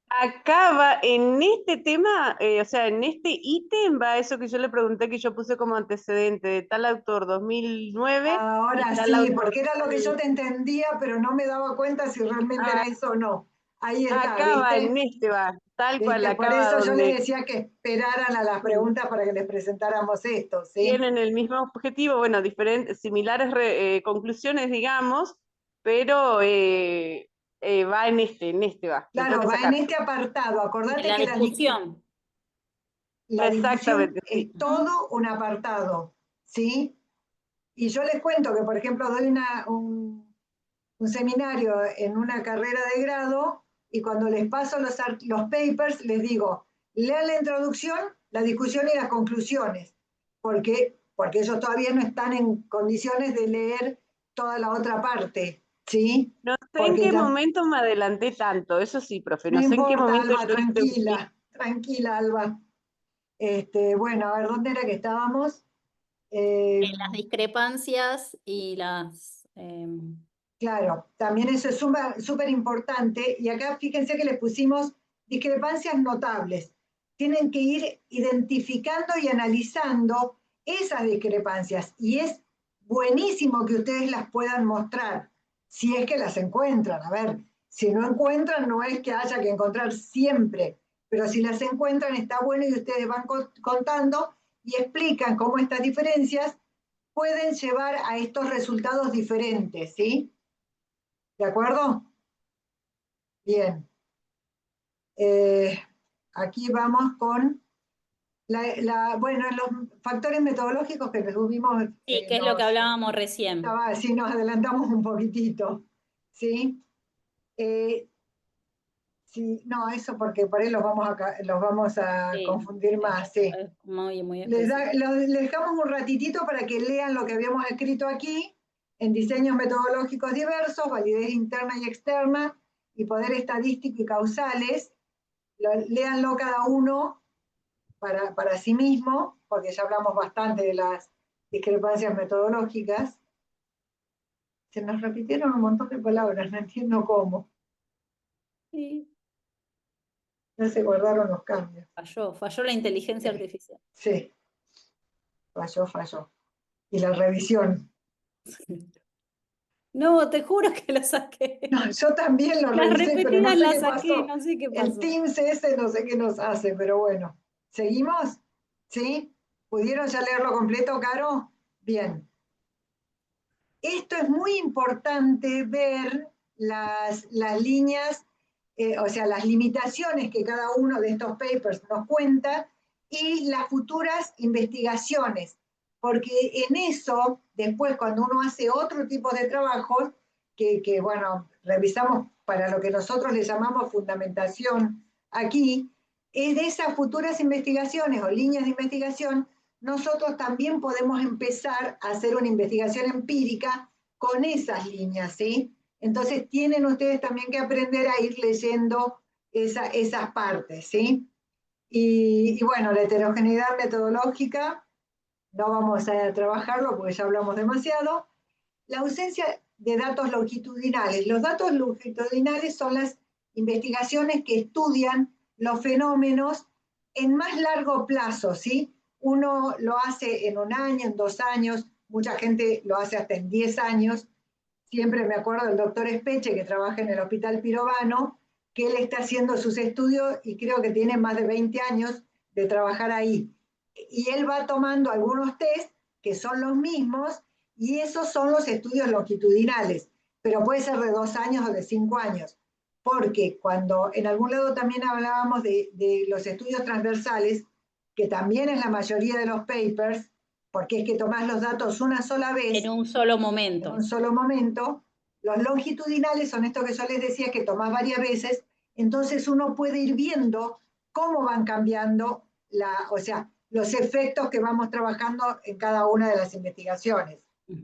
Acá va, en este tema, o sea, en este ítem va eso que yo le pregunté, que yo puse como antecedente, de tal autor 2009. Ahora y tal sí, autor porque era lo que yo te entendía, pero no me daba cuenta si realmente era eso o no. Ahí está, acá va, ¿viste? en este va, tal cual, ¿Viste? Por acá va eso yo donde les decía que esperaran a las preguntas para que les presentáramos esto, ¿sí? tienen el mismo objetivo, bueno, diferentes, similares conclusiones, digamos, pero va en este va. lo Claro, tengo que va en sacar. este apartado. Acordate En la que discusión. la discusión Exactamente, es sí. todo un apartado, ¿sí? Y yo les cuento que, por ejemplo, doy un seminario en una carrera de grado y cuando les paso los papers les digo, lean la introducción, la discusión y las conclusiones, porque ellos todavía no están en condiciones de leer toda la otra parte, ¿sí? No sé en Porque qué momento me adelanté tanto, eso sí, profe, no no sé en qué importa, momento Alba, yo introducí. tranquila, Alba. Bueno, a ver, ¿dónde era que estábamos? En las discrepancias y las... Claro, también eso es súper importante. Y acá fíjense que les pusimos discrepancias notables. Tienen que ir identificando y analizando esas discrepancias. Y es buenísimo que ustedes las puedan mostrar, si es que las encuentran. A ver, si no encuentran, no es que haya que encontrar siempre, pero si las encuentran, está bueno y ustedes van contando y explican cómo estas diferencias pueden llevar a estos resultados diferentes, ¿sí? ¿De acuerdo? Bien. Aquí vamos con bueno, los factores metodológicos que tuvimos. Sí, que es lo que hablábamos recién. Sí, nos adelantamos un poquitito. ¿Sí? Sí, no, eso porque por ahí los vamos a Sí, confundir más. Sí. es muy Les específico. dejamos un ratitito para que lean lo que habíamos escrito aquí en diseños metodológicos diversos, validez interna y externa y poder estadístico y causales. Léanlo cada uno para sí mismo, porque ya hablamos bastante de las discrepancias metodológicas. Se nos repitieron un montón de palabras, no entiendo cómo. Sí, No se guardaron los cambios. falló la inteligencia artificial. Sí, falló. Y la revisión. No, te juro que la saqué. No, yo también lo Las revisé, pero no repetidas sé las qué saqué, pasó. no sé qué El pasó. Teams ese no sé qué nos hace, pero bueno. ¿Seguimos? ¿Sí? ¿Pudieron ya leerlo completo, Caro? Bien. Esto es muy importante ver las líneas, o sea, las limitaciones que cada uno de estos papers nos cuenta y las futuras investigaciones, porque en eso, después cuando uno hace otro tipo de trabajos, bueno, revisamos para lo que nosotros le llamamos fundamentación aquí, es de esas futuras investigaciones o líneas de investigación, nosotros también podemos empezar a hacer una investigación empírica con esas líneas, ¿sí? Entonces tienen ustedes también que aprender a ir leyendo esas partes, ¿sí? Y bueno, la heterogeneidad metodológica, no vamos a trabajarlo porque ya hablamos demasiado. La ausencia de datos longitudinales. Los datos longitudinales son las investigaciones que estudian los fenómenos en más largo plazo, ¿sí? Uno lo hace en 1 año, en 2 años, mucha gente lo hace hasta en 10 años. Siempre me acuerdo del doctor Espeche, que trabaja en el Hospital Pirovano, que él está haciendo sus estudios y creo que tiene más de 20 años de trabajar ahí. Y él va tomando algunos test que son los mismos y esos son los estudios longitudinales, pero puede ser de 2 años o de 5 años, porque cuando en algún lado también hablábamos de los estudios transversales, que también es la mayoría de los papers, porque es que tomás los datos una sola vez. En un solo momento. En un solo momento. Los longitudinales son esto que yo les decía, que tomás varias veces, entonces uno puede ir viendo cómo van cambiando, o sea, los efectos que vamos trabajando en cada una de las investigaciones.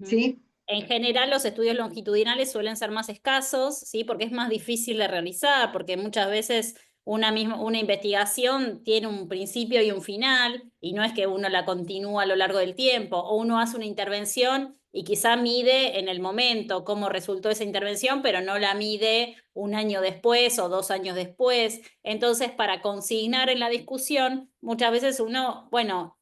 ¿Sí? En general, los estudios longitudinales suelen ser más escasos, ¿sí? Porque es más difícil de realizar, porque muchas veces una investigación tiene un principio y un final, y no es que uno la continúa a lo largo del tiempo, o uno hace una intervención y quizá mide en el momento cómo resultó esa intervención, pero no la mide 1 año después o 2 años después. Entonces, para consignar en la discusión, muchas veces uno, bueno,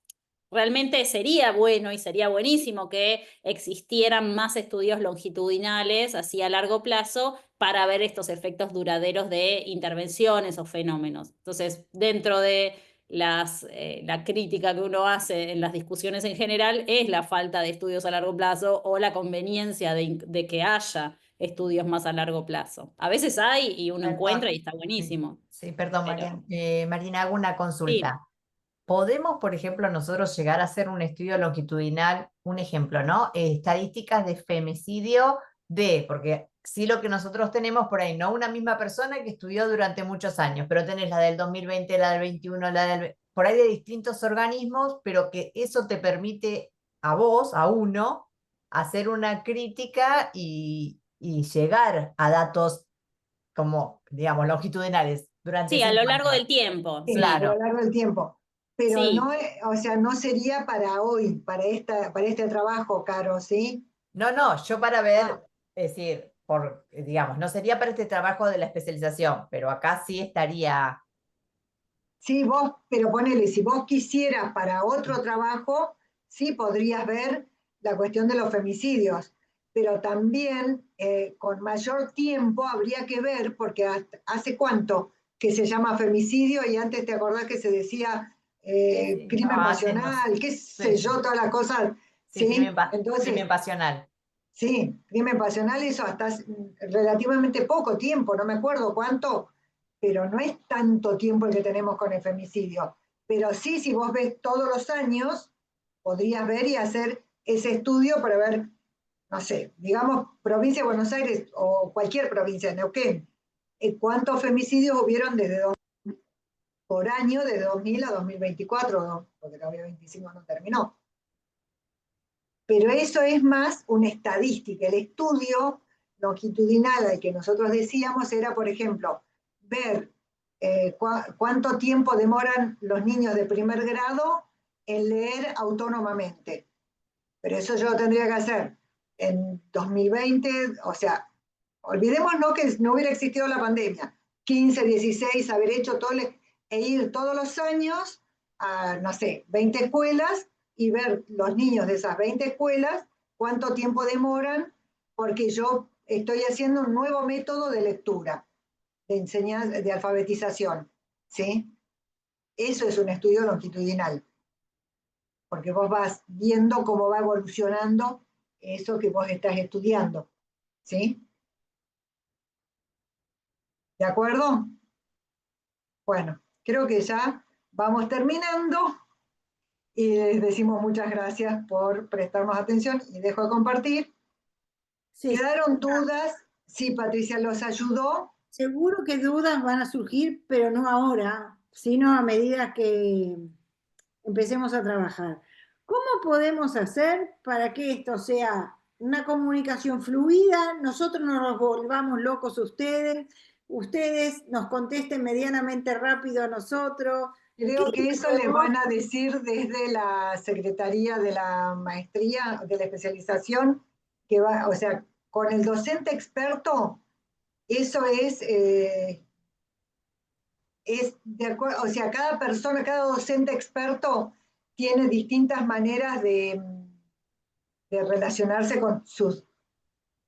realmente sería bueno y sería buenísimo que existieran más estudios longitudinales así a largo plazo para ver estos efectos duraderos de intervenciones o fenómenos. Entonces, dentro de la crítica que uno hace en las discusiones en general es la falta de estudios a largo plazo o la conveniencia de que haya estudios más a largo plazo. A veces hay y uno Perdón. encuentra y está Sí, buenísimo. sí, perdón, Pero Marina, hago una sí, consulta. ¿Podemos, por ejemplo, nosotros llegar a hacer un estudio longitudinal, un ejemplo, ¿no? Estadísticas de femicidio porque sí lo que nosotros tenemos por ahí, no una misma persona que estudió durante muchos años, pero tenés la del 2020, la del 21, por ahí de distintos organismos, pero que eso te permite a vos, a uno, hacer una crítica y llegar a datos como, digamos, longitudinales durante sí, a 5 lo largo años. del tiempo, Sí, sí, a lo Claro. largo del tiempo. Pero no, sí. o sea, no sería para hoy, para este trabajo, Caro, ¿sí? No, yo para ver, Ah, es decir, digamos, no sería para este trabajo de la especialización, pero acá sí estaría. sí, vos, pero ponele, si vos quisieras para otro trabajo, sí podrías ver la cuestión de los femicidios, pero también con mayor tiempo habría que ver, porque hace cuánto que se llama femicidio y antes te acordás que se decía Sí, sí, no, crimen antes no. pasional, qué sé Sí, yo, todas las cosas, sí, ¿sí? crimen Entonces, pasional. sí, crimen pasional, eso hasta hace relativamente poco tiempo, no me acuerdo cuánto, pero no es tanto tiempo el que tenemos con el femicidio. Pero sí, si vos ves todos los años, podrías ver y hacer ese estudio para ver, no sé, digamos, provincia de Buenos Aires o cualquier provincia de Neuquén, cuántos femicidios hubieron por año de 2000 a 2024, ¿no? Porque el 2025 no terminó. Pero eso es más una estadística. El estudio longitudinal al que nosotros decíamos era, por ejemplo, ver cuánto tiempo demoran los niños de primer grado en leer autónomamente. Pero eso yo lo tendría que hacer en 2020, o sea, olvidémonos que no hubiera existido la pandemia. 15, 16, haber hecho todo, e ir todos los años a, no sé, 20 escuelas y ver los niños de esas 20 escuelas cuánto tiempo demoran, porque yo estoy haciendo un nuevo método de lectura, de enseñanza, de alfabetización, ¿sí? Eso es un estudio longitudinal, porque vos vas viendo cómo va evolucionando eso que vos estás estudiando, ¿sí? ¿De acuerdo? Bueno, creo que ya vamos terminando y les decimos muchas gracias por prestarnos atención y dejo de compartir. Sí, ¿Quedaron dudas? Sí, Patricia, ¿los ayudó? seguro que dudas van a surgir, pero no ahora, sino a medida que empecemos a trabajar. ¿Cómo podemos hacer para que esto sea una comunicación fluida? Nosotros no nos volvamos locos a ustedes nos contesten medianamente rápido a nosotros. Creo que eso les van a decir desde la Secretaría de la Maestría, de la especialización, que va, o sea, con el docente experto, eso es de acuerdo, o sea, cada persona, cada docente experto tiene distintas maneras de relacionarse con sus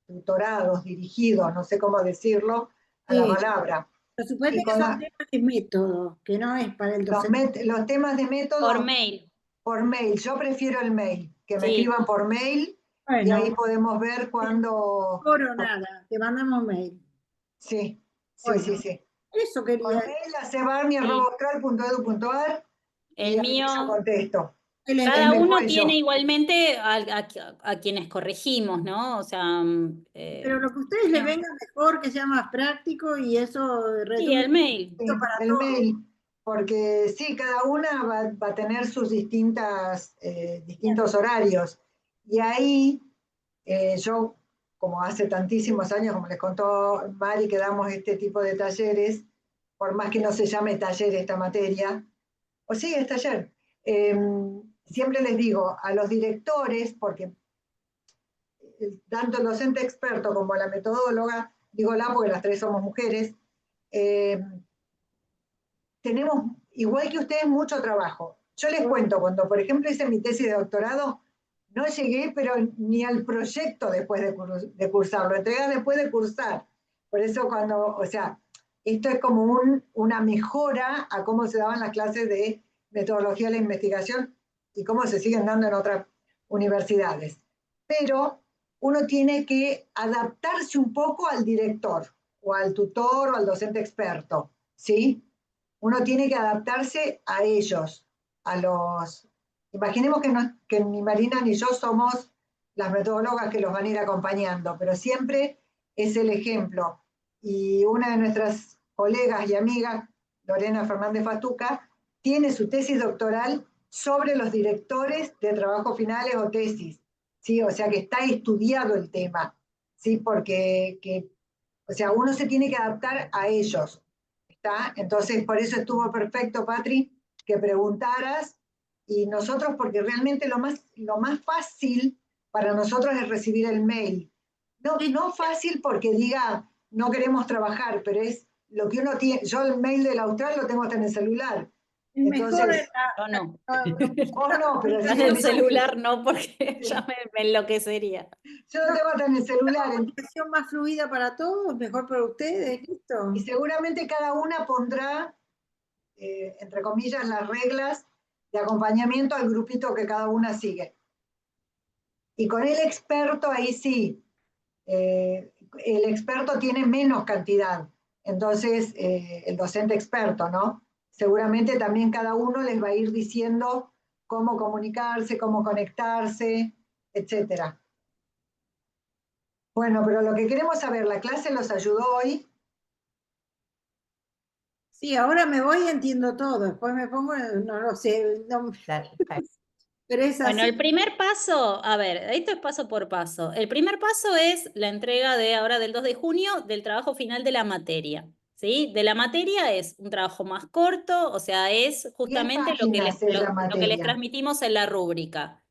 tutorados, dirigidos, no sé cómo decirlo, a la Sí, palabra. por supuesto Y que con son temas de método, que no es para el docente. los temas de Por método, mail, por mail. Yo prefiero el mail, que me sí. escriban por mail y Bueno, ahí podemos ver cuándo. por nada, te mandamos mail. Sí, sí, Bueno, sí, sí. eso Por quería. mail a cebarni@austral.edu.ar y El ahí yo mío, contesto. cada uno Después tiene yo. igualmente a quienes corregimos, ¿no? O sea, Pero lo que a ustedes les venga mejor, que sea más práctico y eso sí, redunda el mail. Sí, para el todos. mail, porque sí, cada una va a tener sus distintos horarios. Y ahí yo, como hace tantísimos años, como les contó Mari, que damos este tipo de talleres, por más que no se llame taller esta materia, o sí, es taller, siempre les digo a los directores, porque tanto el docente experto como la metodóloga, digo la porque las tres somos mujeres, eh, tenemos, igual que ustedes, mucho trabajo. Yo les cuento, cuando por ejemplo hice mi tesis de doctorado, no llegué, pero ni al proyecto después de cursar, lo entregué después de cursar. Por eso cuando, o sea, esto es como una mejora a cómo se daban las clases de metodología de la investigación y cómo se siguen dando en otras universidades. Pero uno tiene que adaptarse un poco al director, o al tutor, o al docente experto, ¿sí? Uno tiene que adaptarse a ellos, a los... Imaginemos que ni Marina ni yo somos las metodólogas que los van a ir acompañando, pero siempre es el ejemplo. Y una de nuestras colegas y amigas, Lorena Fernández Fatuca, tiene su tesis doctoral sobre los directores de trabajos finales o tesis, ¿sí? O sea que está estudiado el tema, ¿sí? Porque o sea, uno se tiene que adaptar a ellos, ¿está? Entonces, por eso estuvo perfecto, Patri, que preguntaras, y nosotros, porque realmente lo más fácil para nosotros es recibir el mail. No fácil porque diga, no queremos trabajar, pero es lo que uno tiene. Yo el mail del Austral lo tengo hasta en el celular. Es mejor Entonces, Yo no. vos no, pero En sí, el celular no, porque ya me enloquecería. yo lo tengo hasta en el celular. Una comunicación más fluida para todos, mejor para ustedes, listo. Y seguramente cada una pondrá, entre comillas, las reglas de acompañamiento al grupito que cada una sigue. Y con el experto, ahí sí, el experto tiene menos cantidad. Entonces, el docente experto, ¿no? Seguramente también cada uno les va a ir diciendo cómo comunicarse, cómo conectarse, etc. Bueno, pero lo que queremos saber, ¿la clase los ayudó hoy? Sí, ahora me voy y entiendo todo, después me pongo, no lo sé, pero es Bueno, así. el primer paso, a ver, esto es paso por paso. El primer paso es la entrega de ahora del 2 de junio del trabajo final de la materia. ¿Sí? De la materia es un trabajo más corto, o sea, es justamente lo que páginas es la lo que les materia? transmitimos en la rúbrica.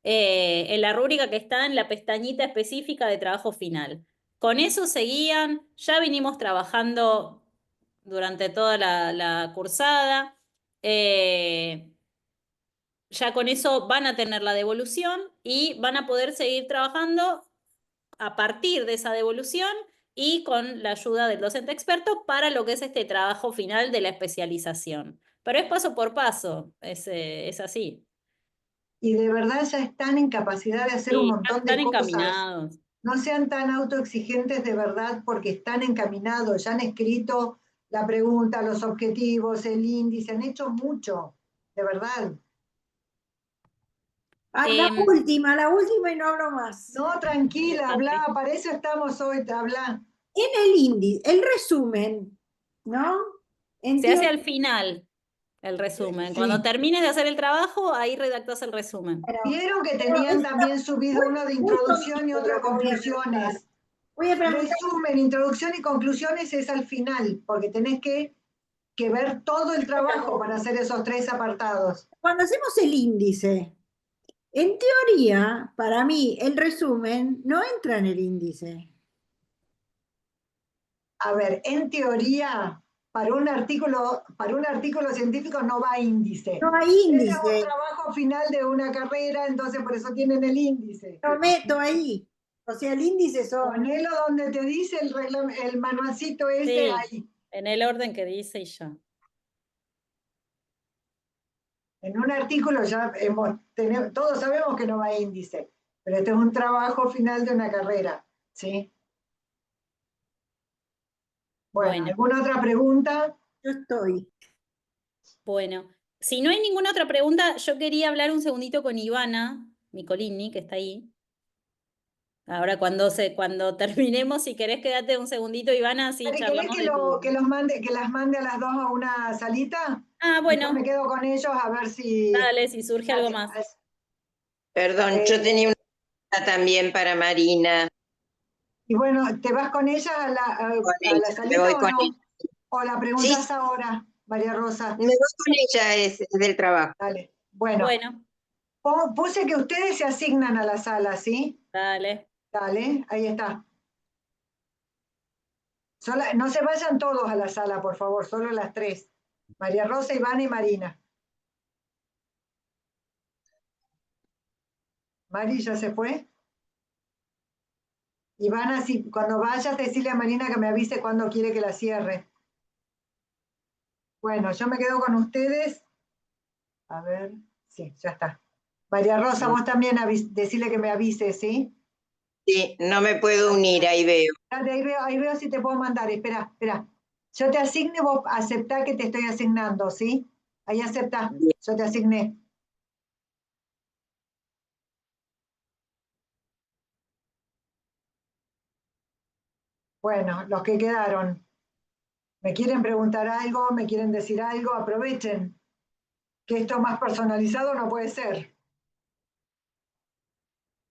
En la rúbrica que está en la pestañita específica de trabajo final. Con eso seguían, ya vinimos trabajando durante toda la cursada. Ya con eso van a tener la devolución y van a poder seguir trabajando a partir de esa devolución y con la ayuda del docente experto para lo que es este trabajo final de la especialización. Pero es paso por paso, es así. Y de verdad ya están en capacidad de hacer un Sí, montón están de cosas. encaminados. No sean tan autoexigentes de verdad porque están encaminados, ya han escrito la pregunta, los objetivos, el índice, han hecho mucho, de verdad. La última y no hablo más. No, tranquila, habla, para eso estamos hoy, habla. En el índice, el resumen, ¿no? Se hace al final el resumen. Sí. Cuando termines de hacer el trabajo, ahí redactás el resumen. Vieron que tenían también subido uno de introducción y otro de conclusiones. Voy a preguntar. Resumen, introducción y conclusiones es al final, porque tenés que ver todo el trabajo para hacer esos 3 apartados. Cuando hacemos el índice, en teoría, para mí, el resumen no entra en el índice. A ver, en teoría, para un artículo científico no va a índice. No hay Es índice. un trabajo final de una carrera, entonces por eso tienen el índice. Lo meto ahí. O sea, el índice son... Ponelo donde te dice el manualcito ese Sí, ahí. en el orden que dice y ya. En un artículo ya todos sabemos que no va a índice, pero este es un trabajo final de una carrera, ¿sí? Bueno, ¿alguna otra pregunta? Yo estoy. Bueno, si no hay ninguna otra pregunta, yo quería hablar un segundito con Ivana Micolini, que está ahí. Ahora cuando terminemos, si querés quedarte un segundito, Ivana, así ¿Querés charlamos que, de tu... que las mande a las dos a una salita? Ah, bueno. Yo me quedo con ellos a ver si... Dale, si surge algo más. Perdón, yo tenía una pregunta también para Marina. Y bueno, ¿te vas con ella a la salita o no? ¿O la preguntas ahora, María Rosa? Me voy con ella, es del trabajo. Dale, bueno. Puse que ustedes se asignan a la sala, ¿sí? Dale. Dale, ahí está. No se vayan todos a la sala, por favor, solo las 3. María Rosa, Ivana y Marina. Mari, ¿ya se fue? Ivana, cuando vayas, decirle a Marina que me avise cuando quiere que la cierre. Bueno, yo me quedo con ustedes. A ver, sí, ya está. María Rosa, vos también decirle que me avise, ¿sí? Sí, no me puedo unir, ahí veo. Ahí veo si te puedo mandar. Espera. Yo te asigno y vos aceptá que te estoy asignando, ¿sí? Ahí aceptá. Yo te asigné. Bueno, los que quedaron, ¿me quieren preguntar algo? ¿Me quieren decir algo? Aprovechen, que esto más personalizado no puede ser.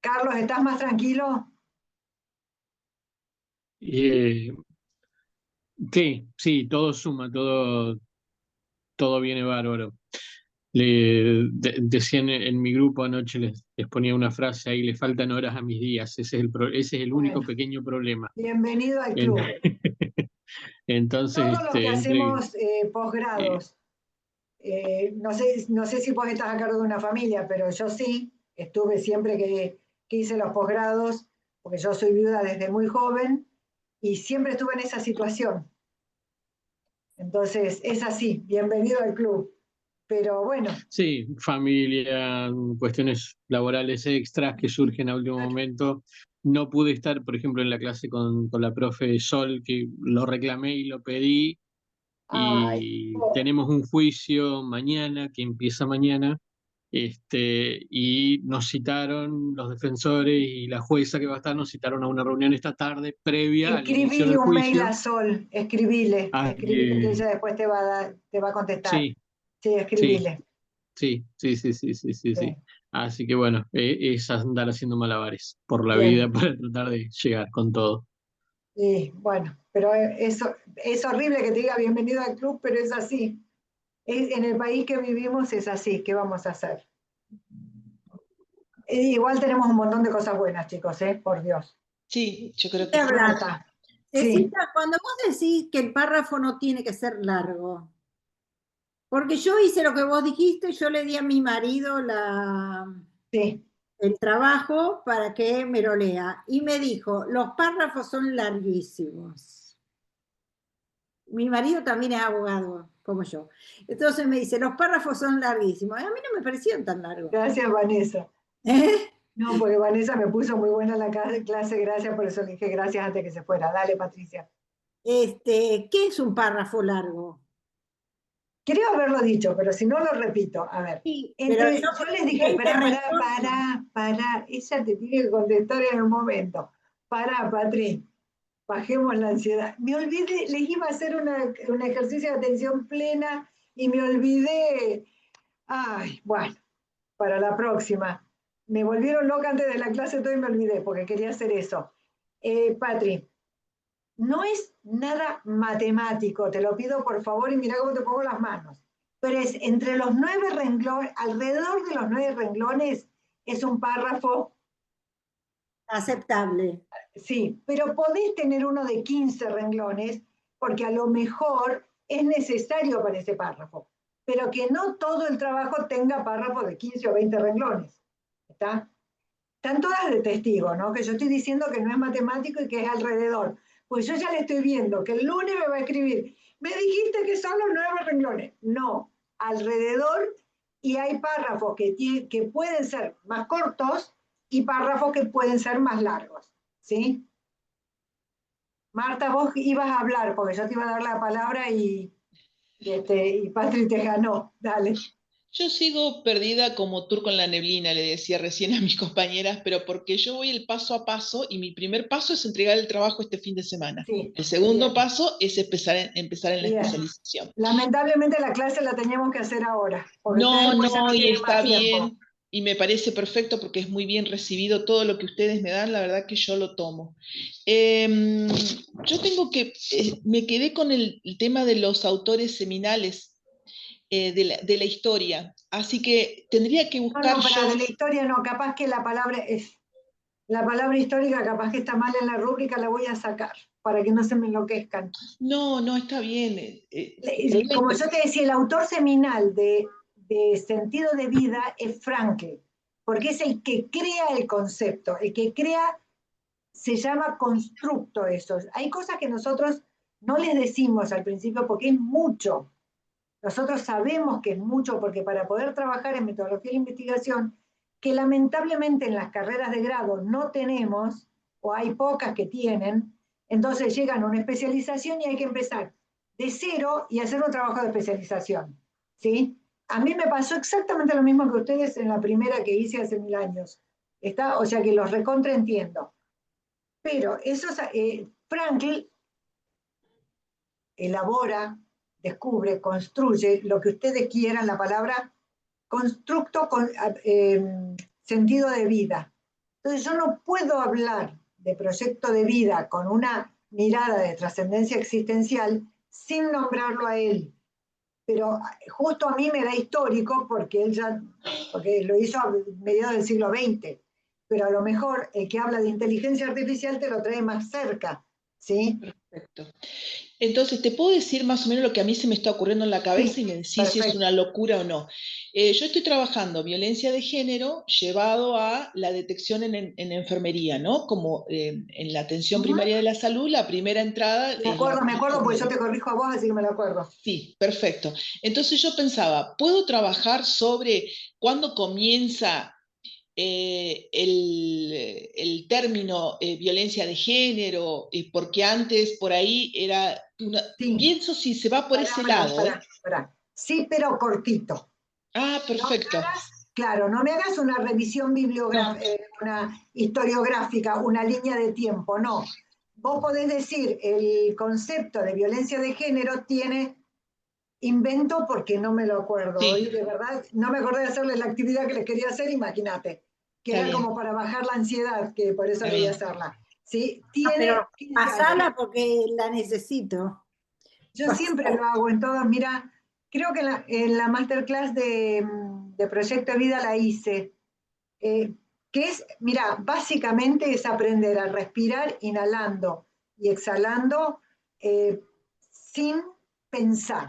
Carlos, ¿estás más tranquilo? Sí, todo suma, todo viene bárbaro. Decían en mi grupo anoche, les ponía una frase ahí: le faltan horas a mis días. Ese es el único Bueno, pequeño problema. bienvenido al club. Entonces, Todos los que hacemos posgrados, no sé si vos estás a cargo de una familia, pero yo sí, estuve siempre que hice los posgrados, porque yo soy viuda desde muy joven, y siempre estuve en esa situación. Entonces, es así, bienvenido al club. Pero bueno. Sí, familia, cuestiones laborales extras que surgen a último momento. No pude estar, por ejemplo, en la clase con la profe Sol, que lo reclamé y lo pedí. Y tenemos un juicio mañana, que empieza mañana, y nos citaron los defensores y la jueza que va a estar, nos citaron a una reunión esta tarde previa al inicio Escribile del un mail juicio. a Sol, escribile que ella después te va a contestar. Sí, Sí, escribile. sí. Así que bueno, es andar haciendo malabares por la Bien. vida para tratar de llegar con todo. Sí, bueno, pero eso es horrible que te diga bienvenido al club, pero es así. En el país que vivimos es así. ¿Qué vamos a hacer? Igual tenemos un montón de cosas buenas, chicos, por Dios. Sí, yo creo que sí. Marta. Cecita, cuando vos decís que el párrafo no tiene que ser largo, porque yo hice lo que vos dijiste, yo le di a mi marido el trabajo para que me lo lea, y me dijo, los párrafos son larguísimos. Mi marido también es abogado, como yo. Entonces me dice, los párrafos son larguísimos. A mí no me parecieron tan largos. Gracias, Vanessa. No, porque Vanessa me puso muy buena la clase, gracias, por eso le dije gracias antes que se fuera. Dale, Patricia. ¿Qué es un párrafo largo? Creo haberlo dicho, pero si no lo repito. A ver, Sí, yo les dije, para, ella te tiene que contestar en un momento. Para, Patri, bajemos la ansiedad. Me olvidé, les iba a hacer un ejercicio de atención plena y me olvidé. Ay, bueno, para la próxima. Me volvieron loca antes de la clase, todo y me olvidé porque quería hacer eso. Patri, no es nada matemático, te lo pido por favor y mira cómo te pongo las manos. Pero es entre los 9 renglones, alrededor de los 9 renglones, es un párrafo aceptable. Sí, pero podés tener uno de 15 renglones porque a lo mejor es necesario para ese párrafo, pero que no todo el trabajo tenga párrafos de 15 o 20 renglones. ¿Está? Están todas de testigo, ¿no? Que yo estoy diciendo que no es matemático y que es alrededor. Pues yo ya le estoy viendo que el lunes me va a escribir, me dijiste que son los 9 renglones. No, alrededor, y hay párrafos que pueden ser más cortos y párrafos que pueden ser más largos, ¿sí? Marta, vos ibas a hablar, porque yo te iba a dar la palabra y Patri te ganó. Dale. Yo sigo perdida como turco en la neblina, le decía recién a mis compañeras, pero porque yo voy el paso a paso y mi primer paso es entregar el trabajo este fin de semana. Sí, el segundo paso es empezar en la bien. especialización. Lamentablemente la clase la teníamos que hacer ahora. No, y está bien, y me parece perfecto porque es muy bien recibido todo lo que ustedes me dan, la verdad que yo lo tomo. Yo tengo me quedé con el tema de los autores seminales. De la historia. Así que tendría que buscar. No, pero de la historia no, capaz que la palabra histórica, capaz que está mal en la rúbrica, la voy a sacar para que no se me enloquezcan. No, está bien. Como yo te decía, el autor seminal de sentido de vida es Frankl, porque es el que crea el concepto, el que crea, se llama constructo eso. Hay cosas que nosotros no les decimos al principio porque es mucho. Nosotros sabemos que es mucho porque para poder trabajar en metodología de investigación, que lamentablemente en las carreras de grado no tenemos, o hay pocas que tienen, entonces llegan a una especialización y hay que empezar de cero y hacer un trabajo de especialización, ¿sí? A mí me pasó exactamente lo mismo que ustedes en la primera que hice hace 1000 años. O sea que los recontra entiendo. Pero Frankl elabora, descubre, construye lo que ustedes quieran, la palabra constructo con sentido de vida. Entonces yo no puedo hablar de proyecto de vida con una mirada de trascendencia existencial sin nombrarlo a él. Pero justo a mí me da histórico porque porque lo hizo a mediados del siglo XX, pero a lo mejor el que habla de inteligencia artificial te lo trae más cerca, ¿sí? Perfecto. Entonces, te puedo decir más o menos lo que a mí se me está ocurriendo en la cabeza Sí, y me decís si es perfecto. una locura o no. Yo estoy trabajando violencia de género llevado a la detección en enfermería, ¿no? Como en la atención primaria de la salud, la primera entrada es Me acuerdo porque yo enfermería. te corrijo a vos, así que me lo acuerdo. Sí, perfecto. Entonces yo pensaba, ¿puedo trabajar sobre cuándo comienza el término violencia de género? Porque antes por ahí era Sí. pienso si se va por ese lado. Pará. Sí, pero cortito. Ah, perfecto. No me hagas una revisión bibliográfica, una historiográfica, una línea de tiempo, no. Vos podés decir, el concepto de violencia de género tiene invento porque no me lo acuerdo. Sí. Hoy de verdad no me acordé de hacerles la actividad que les quería hacer, imagínate. Que Está era bien. como para bajar la ansiedad, que por eso Está quería bien. hacerla. ¿Sí? Pero pasala porque la necesito. Yo siempre lo hago en todas, mira, creo que en la masterclass de Proyecto de Vida la hice, que es, mira, básicamente es aprender a respirar inhalando y exhalando sin pensar.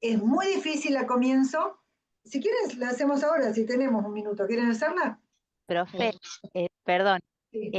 Es muy difícil al comienzo. Si quieres, la hacemos ahora, si tenemos un minuto. ¿Quieren hacerla? Profe, perdón, Sí.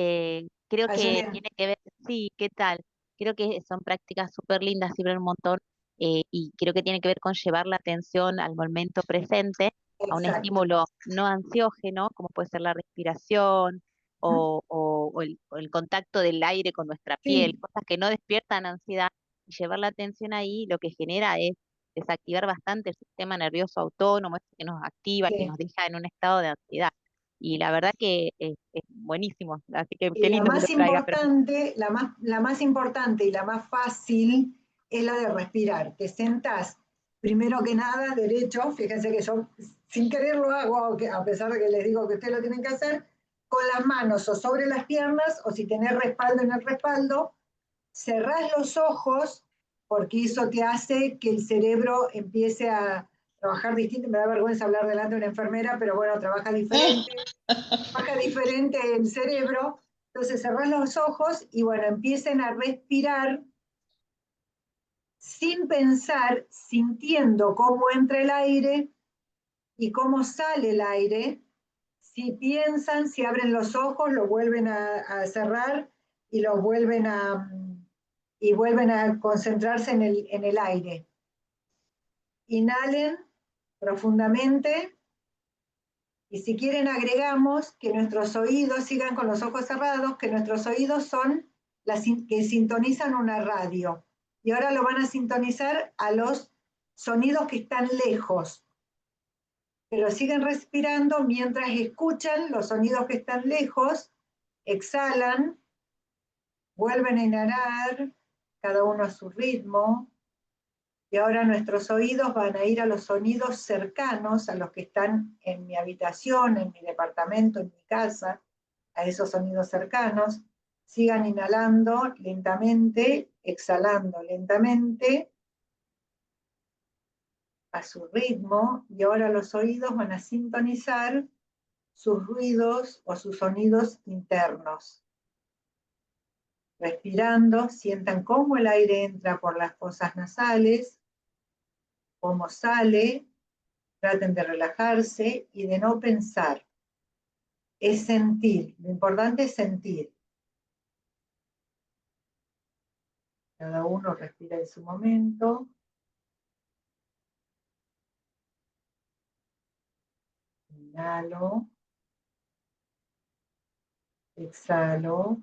creo que Ayelen. tiene que ver, sí, ¿qué tal? Creo que son prácticas súper lindas, sirven un montón, y creo que tiene que ver con llevar la atención al momento presente, a un Exacto. estímulo no ansiógeno, como puede ser la respiración o el contacto del aire con nuestra piel, Sí. cosas que no despiertan ansiedad, y llevar la atención ahí lo que genera es desactivar bastante el sistema nervioso autónomo, este que nos activa, que Sí. nos deja en un estado de ansiedad. Y la verdad que es buenísimo, así que Y qué la lindo que lo más traiga, profe. importante, la más importante y la más fácil es la de respirar. Te sentás, primero que nada, derecho, fíjense que yo sin querer lo hago, a pesar de que les digo que ustedes lo tienen que hacer, con las manos o sobre las piernas, o si tenés respaldo en el respaldo, cerrás los ojos, porque eso te hace que el cerebro empiece a trabajar distinto. Me da vergüenza hablar delante de una enfermera, pero bueno, trabaja diferente el cerebro. Entonces cerrás los ojos y bueno, empiecen a respirar sin pensar, sintiendo cómo entra el aire y cómo sale el aire. Si piensan, si abren los ojos, lo vuelven a cerrar y vuelven a concentrarse en el aire. Inhalen profundamente. Y si quieren agregamos que nuestros oídos, sigan con los ojos cerrados, que nuestros oídos son que sintonizan una radio. Y ahora lo van a sintonizar a los sonidos que están lejos. Pero siguen respirando mientras escuchan los sonidos que están lejos, exhalan, vuelven a inhalar, cada uno a su ritmo. Y ahora nuestros oídos van a ir a los sonidos cercanos, a los que están en mi habitación, en mi departamento, en mi casa, a esos sonidos cercanos. Sigan inhalando lentamente, exhalando lentamente, a su ritmo, y ahora los oídos van a sintonizar sus ruidos o sus sonidos internos. Respirando, sientan cómo el aire entra por las fosas nasales, cómo sale. Traten de relajarse y de no pensar. Es sentir. Lo importante es sentir. Cada uno respira en su momento. Inhalo. exhalo.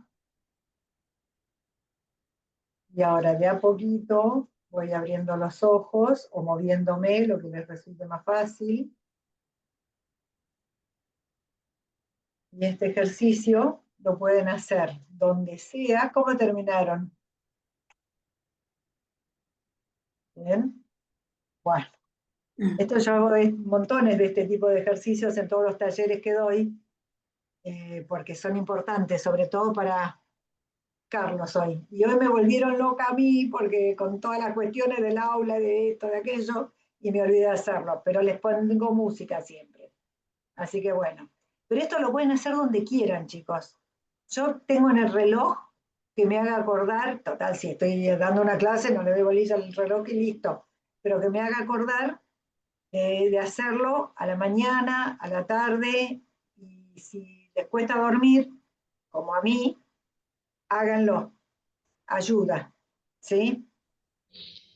Y ahora de a poquito voy abriendo los ojos o moviéndome, lo que les resulte más fácil. Y este ejercicio lo pueden hacer donde sea. ¿Cómo terminaron? ¿Bien? Bueno, esto yo hago montones de este tipo de ejercicios en todos los talleres que doy, porque son importantes, sobre todo para Carlos hoy. Y hoy me volvieron loca a mí, porque con todas las cuestiones del aula, de esto, de aquello, y me olvidé de hacerlo, pero les pongo música siempre. Así que bueno. Pero esto lo pueden hacer donde quieran, chicos. Yo tengo en el reloj que me haga acordar, total, si estoy dando una clase, no le doy bolilla al reloj y listo, pero que me haga acordar de hacerlo a la mañana, a la tarde, y si les cuesta dormir, como a mí, háganlo, ayuda, ¿sí?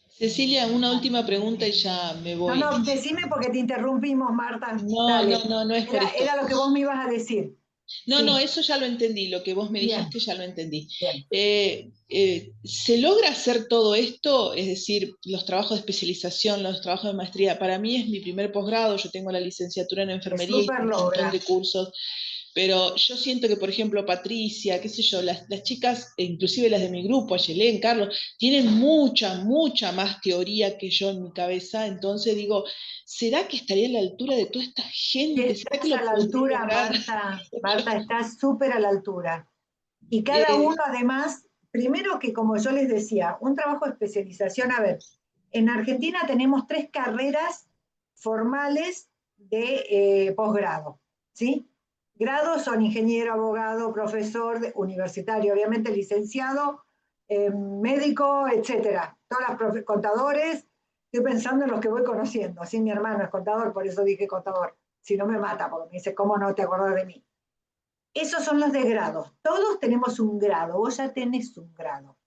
Cecilia, una última pregunta y ya me voy. No, decime porque te interrumpimos, Marta. No, Dale. no es por esto. Era lo que vos me ibas a decir. No, Sí. no, eso ya lo entendí, lo que vos me Bien. dijiste ya lo entendí. Bien. ¿Se logra hacer todo esto? Es decir, los trabajos de especialización, los trabajos de maestría. Para mí es mi primer posgrado, yo tengo la licenciatura en enfermería y un montón de cursos, pero yo siento que, por ejemplo, Patricia, qué sé yo, las chicas, inclusive las de mi grupo, Ayelén, Carlos, tienen mucha más teoría que yo en mi cabeza, entonces digo, ¿será que estaría a la altura de toda esta gente? ¿Será que lo Estás a la podría altura, lograr? Marta, estás súper a la altura. Y cada uno además, primero que como yo les decía, un trabajo de especialización, a ver, en Argentina tenemos 3 carreras formales de posgrado, ¿sí? Grados son ingeniero, abogado, profesor, universitario, obviamente licenciado, médico, etcétera. Todas las contadores, estoy pensando en los que voy conociendo, ¿sí? Mi hermano es contador, por eso dije contador, si no me mata, porque me dice, ¿cómo no te acordás de mí? Esos son los de grados. Todos tenemos un grado, vos ya tenés un grado.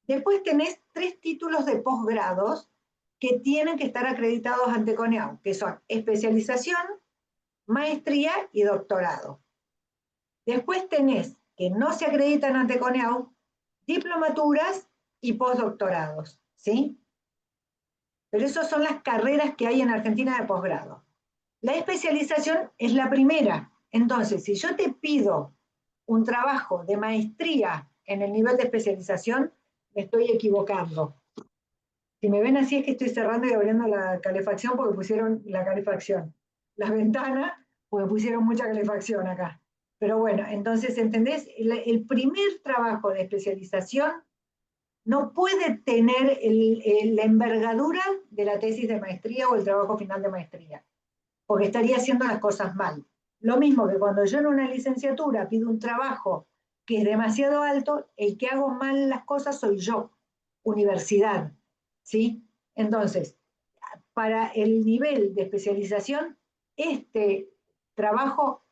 Después tenés 3 títulos de posgrados que tienen que estar acreditados ante CONEAU, que son especialización, maestría y doctorado. Después tenés, que no se acreditan ante CONEAU, diplomaturas y postdoctorados, ¿sí? Pero esas son las carreras que hay en Argentina de posgrado. La especialización es la primera. Entonces, si yo te pido un trabajo de maestría en el nivel de especialización, me estoy equivocando. Si me ven así es que estoy cerrando y abriendo la calefacción porque pusieron la calefacción. Las ventanas porque pusieron mucha calefacción acá. Pero bueno, entonces, ¿entendés? El primer trabajo de especialización no puede tener la envergadura de la tesis de maestría o el trabajo final de maestría, porque estaría haciendo las cosas mal. Lo mismo que cuando yo en una licenciatura pido un trabajo que es demasiado alto, el que hago mal las cosas soy yo, universidad, ¿sí? Entonces, para el nivel de especialización, este trabajo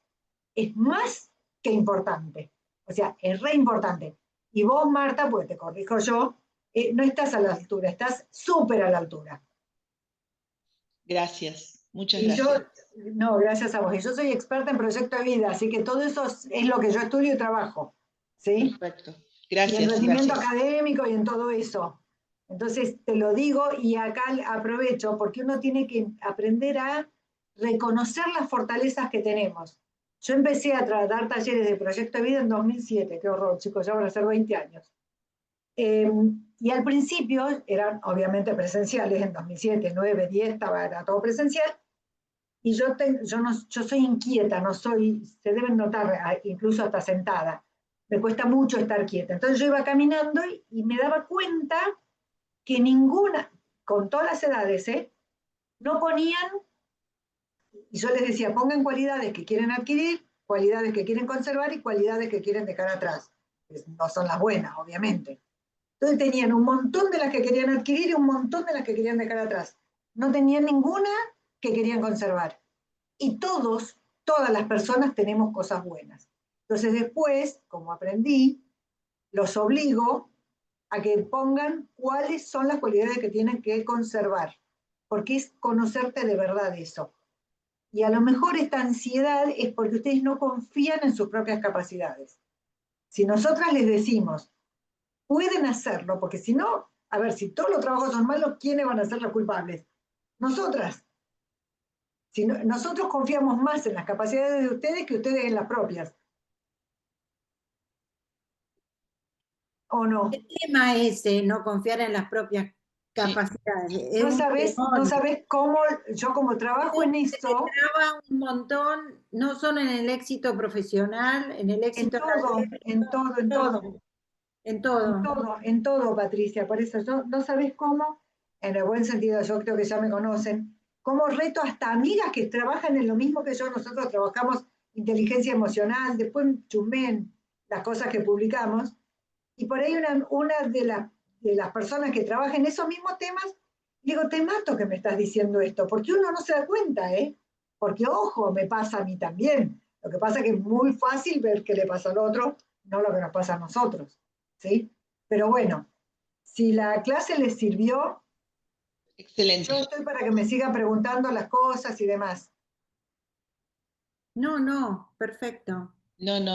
es más que importante. O sea, es re importante. Y vos, Marta, pues te corrijo yo, no estás a la altura, estás súper a la altura. Gracias, muchas Y gracias. no, gracias a vos. Y yo soy experta en proyecto de vida, así que todo eso es lo que yo estudio y trabajo. ¿Sí? Perfecto. Gracias. Y en rendimiento gracias. académico y en todo eso. Entonces te lo digo y acá aprovecho porque uno tiene que aprender a reconocer las fortalezas que tenemos. Yo empecé a dar talleres de proyecto de vida en 2007, qué horror, chicos, ya van a ser 20 años. Y al principio eran obviamente presenciales, en 2007, 9, 10, era todo presencial. Y yo soy inquieta, no soy, se deben notar incluso hasta sentada. Me cuesta mucho estar quieta. Entonces yo iba caminando y me daba cuenta que ninguna, con todas las edades, no ponían, y yo les decía, pongan cualidades que quieren adquirir, cualidades que quieren conservar y cualidades que quieren dejar atrás. Pues no son las buenas, obviamente. Entonces tenían un montón de las que querían adquirir y un montón de las que querían dejar atrás. No tenían ninguna que querían conservar. Y todas las personas tenemos cosas buenas. Entonces después, como aprendí, los obligo a que pongan cuáles son las cualidades que tienen que conservar, porque es conocerte de verdad eso. Y a lo mejor esta ansiedad es porque ustedes no confían en sus propias capacidades. Si nosotras les decimos, pueden hacerlo, porque si no, a ver, si todos los trabajos son malos, ¿quiénes van a ser los culpables? Nosotras. Si no, nosotros confiamos más en las capacidades de ustedes que ustedes en las propias. ¿O no? El tema ese, no confiar en las propias capacidades. Es No un sabes temor. cómo, yo como trabajo en Se eso, traba un montón, no solo en el éxito profesional, en el en éxito todo, en todo, en todo. en todo. En todo, Patricia. Por eso yo no sabés cómo, en el buen sentido, yo creo que ya me conocen, cómo reto hasta amigas que trabajan en lo mismo que yo. Nosotros trabajamos inteligencia emocional, después chumén las cosas que publicamos, y por ahí una de las personas que trabaja en esos mismos temas, digo, te mato que me estás diciendo esto, porque uno no se da cuenta, ¿eh? Porque, ojo, me pasa a mí también. Lo que pasa es que es muy fácil ver qué le pasa al otro, no lo que nos pasa a nosotros. ¿Sí? Pero bueno, si la clase les sirvió, Excelente. yo estoy para que me sigan preguntando las cosas y demás. No, perfecto. No, no.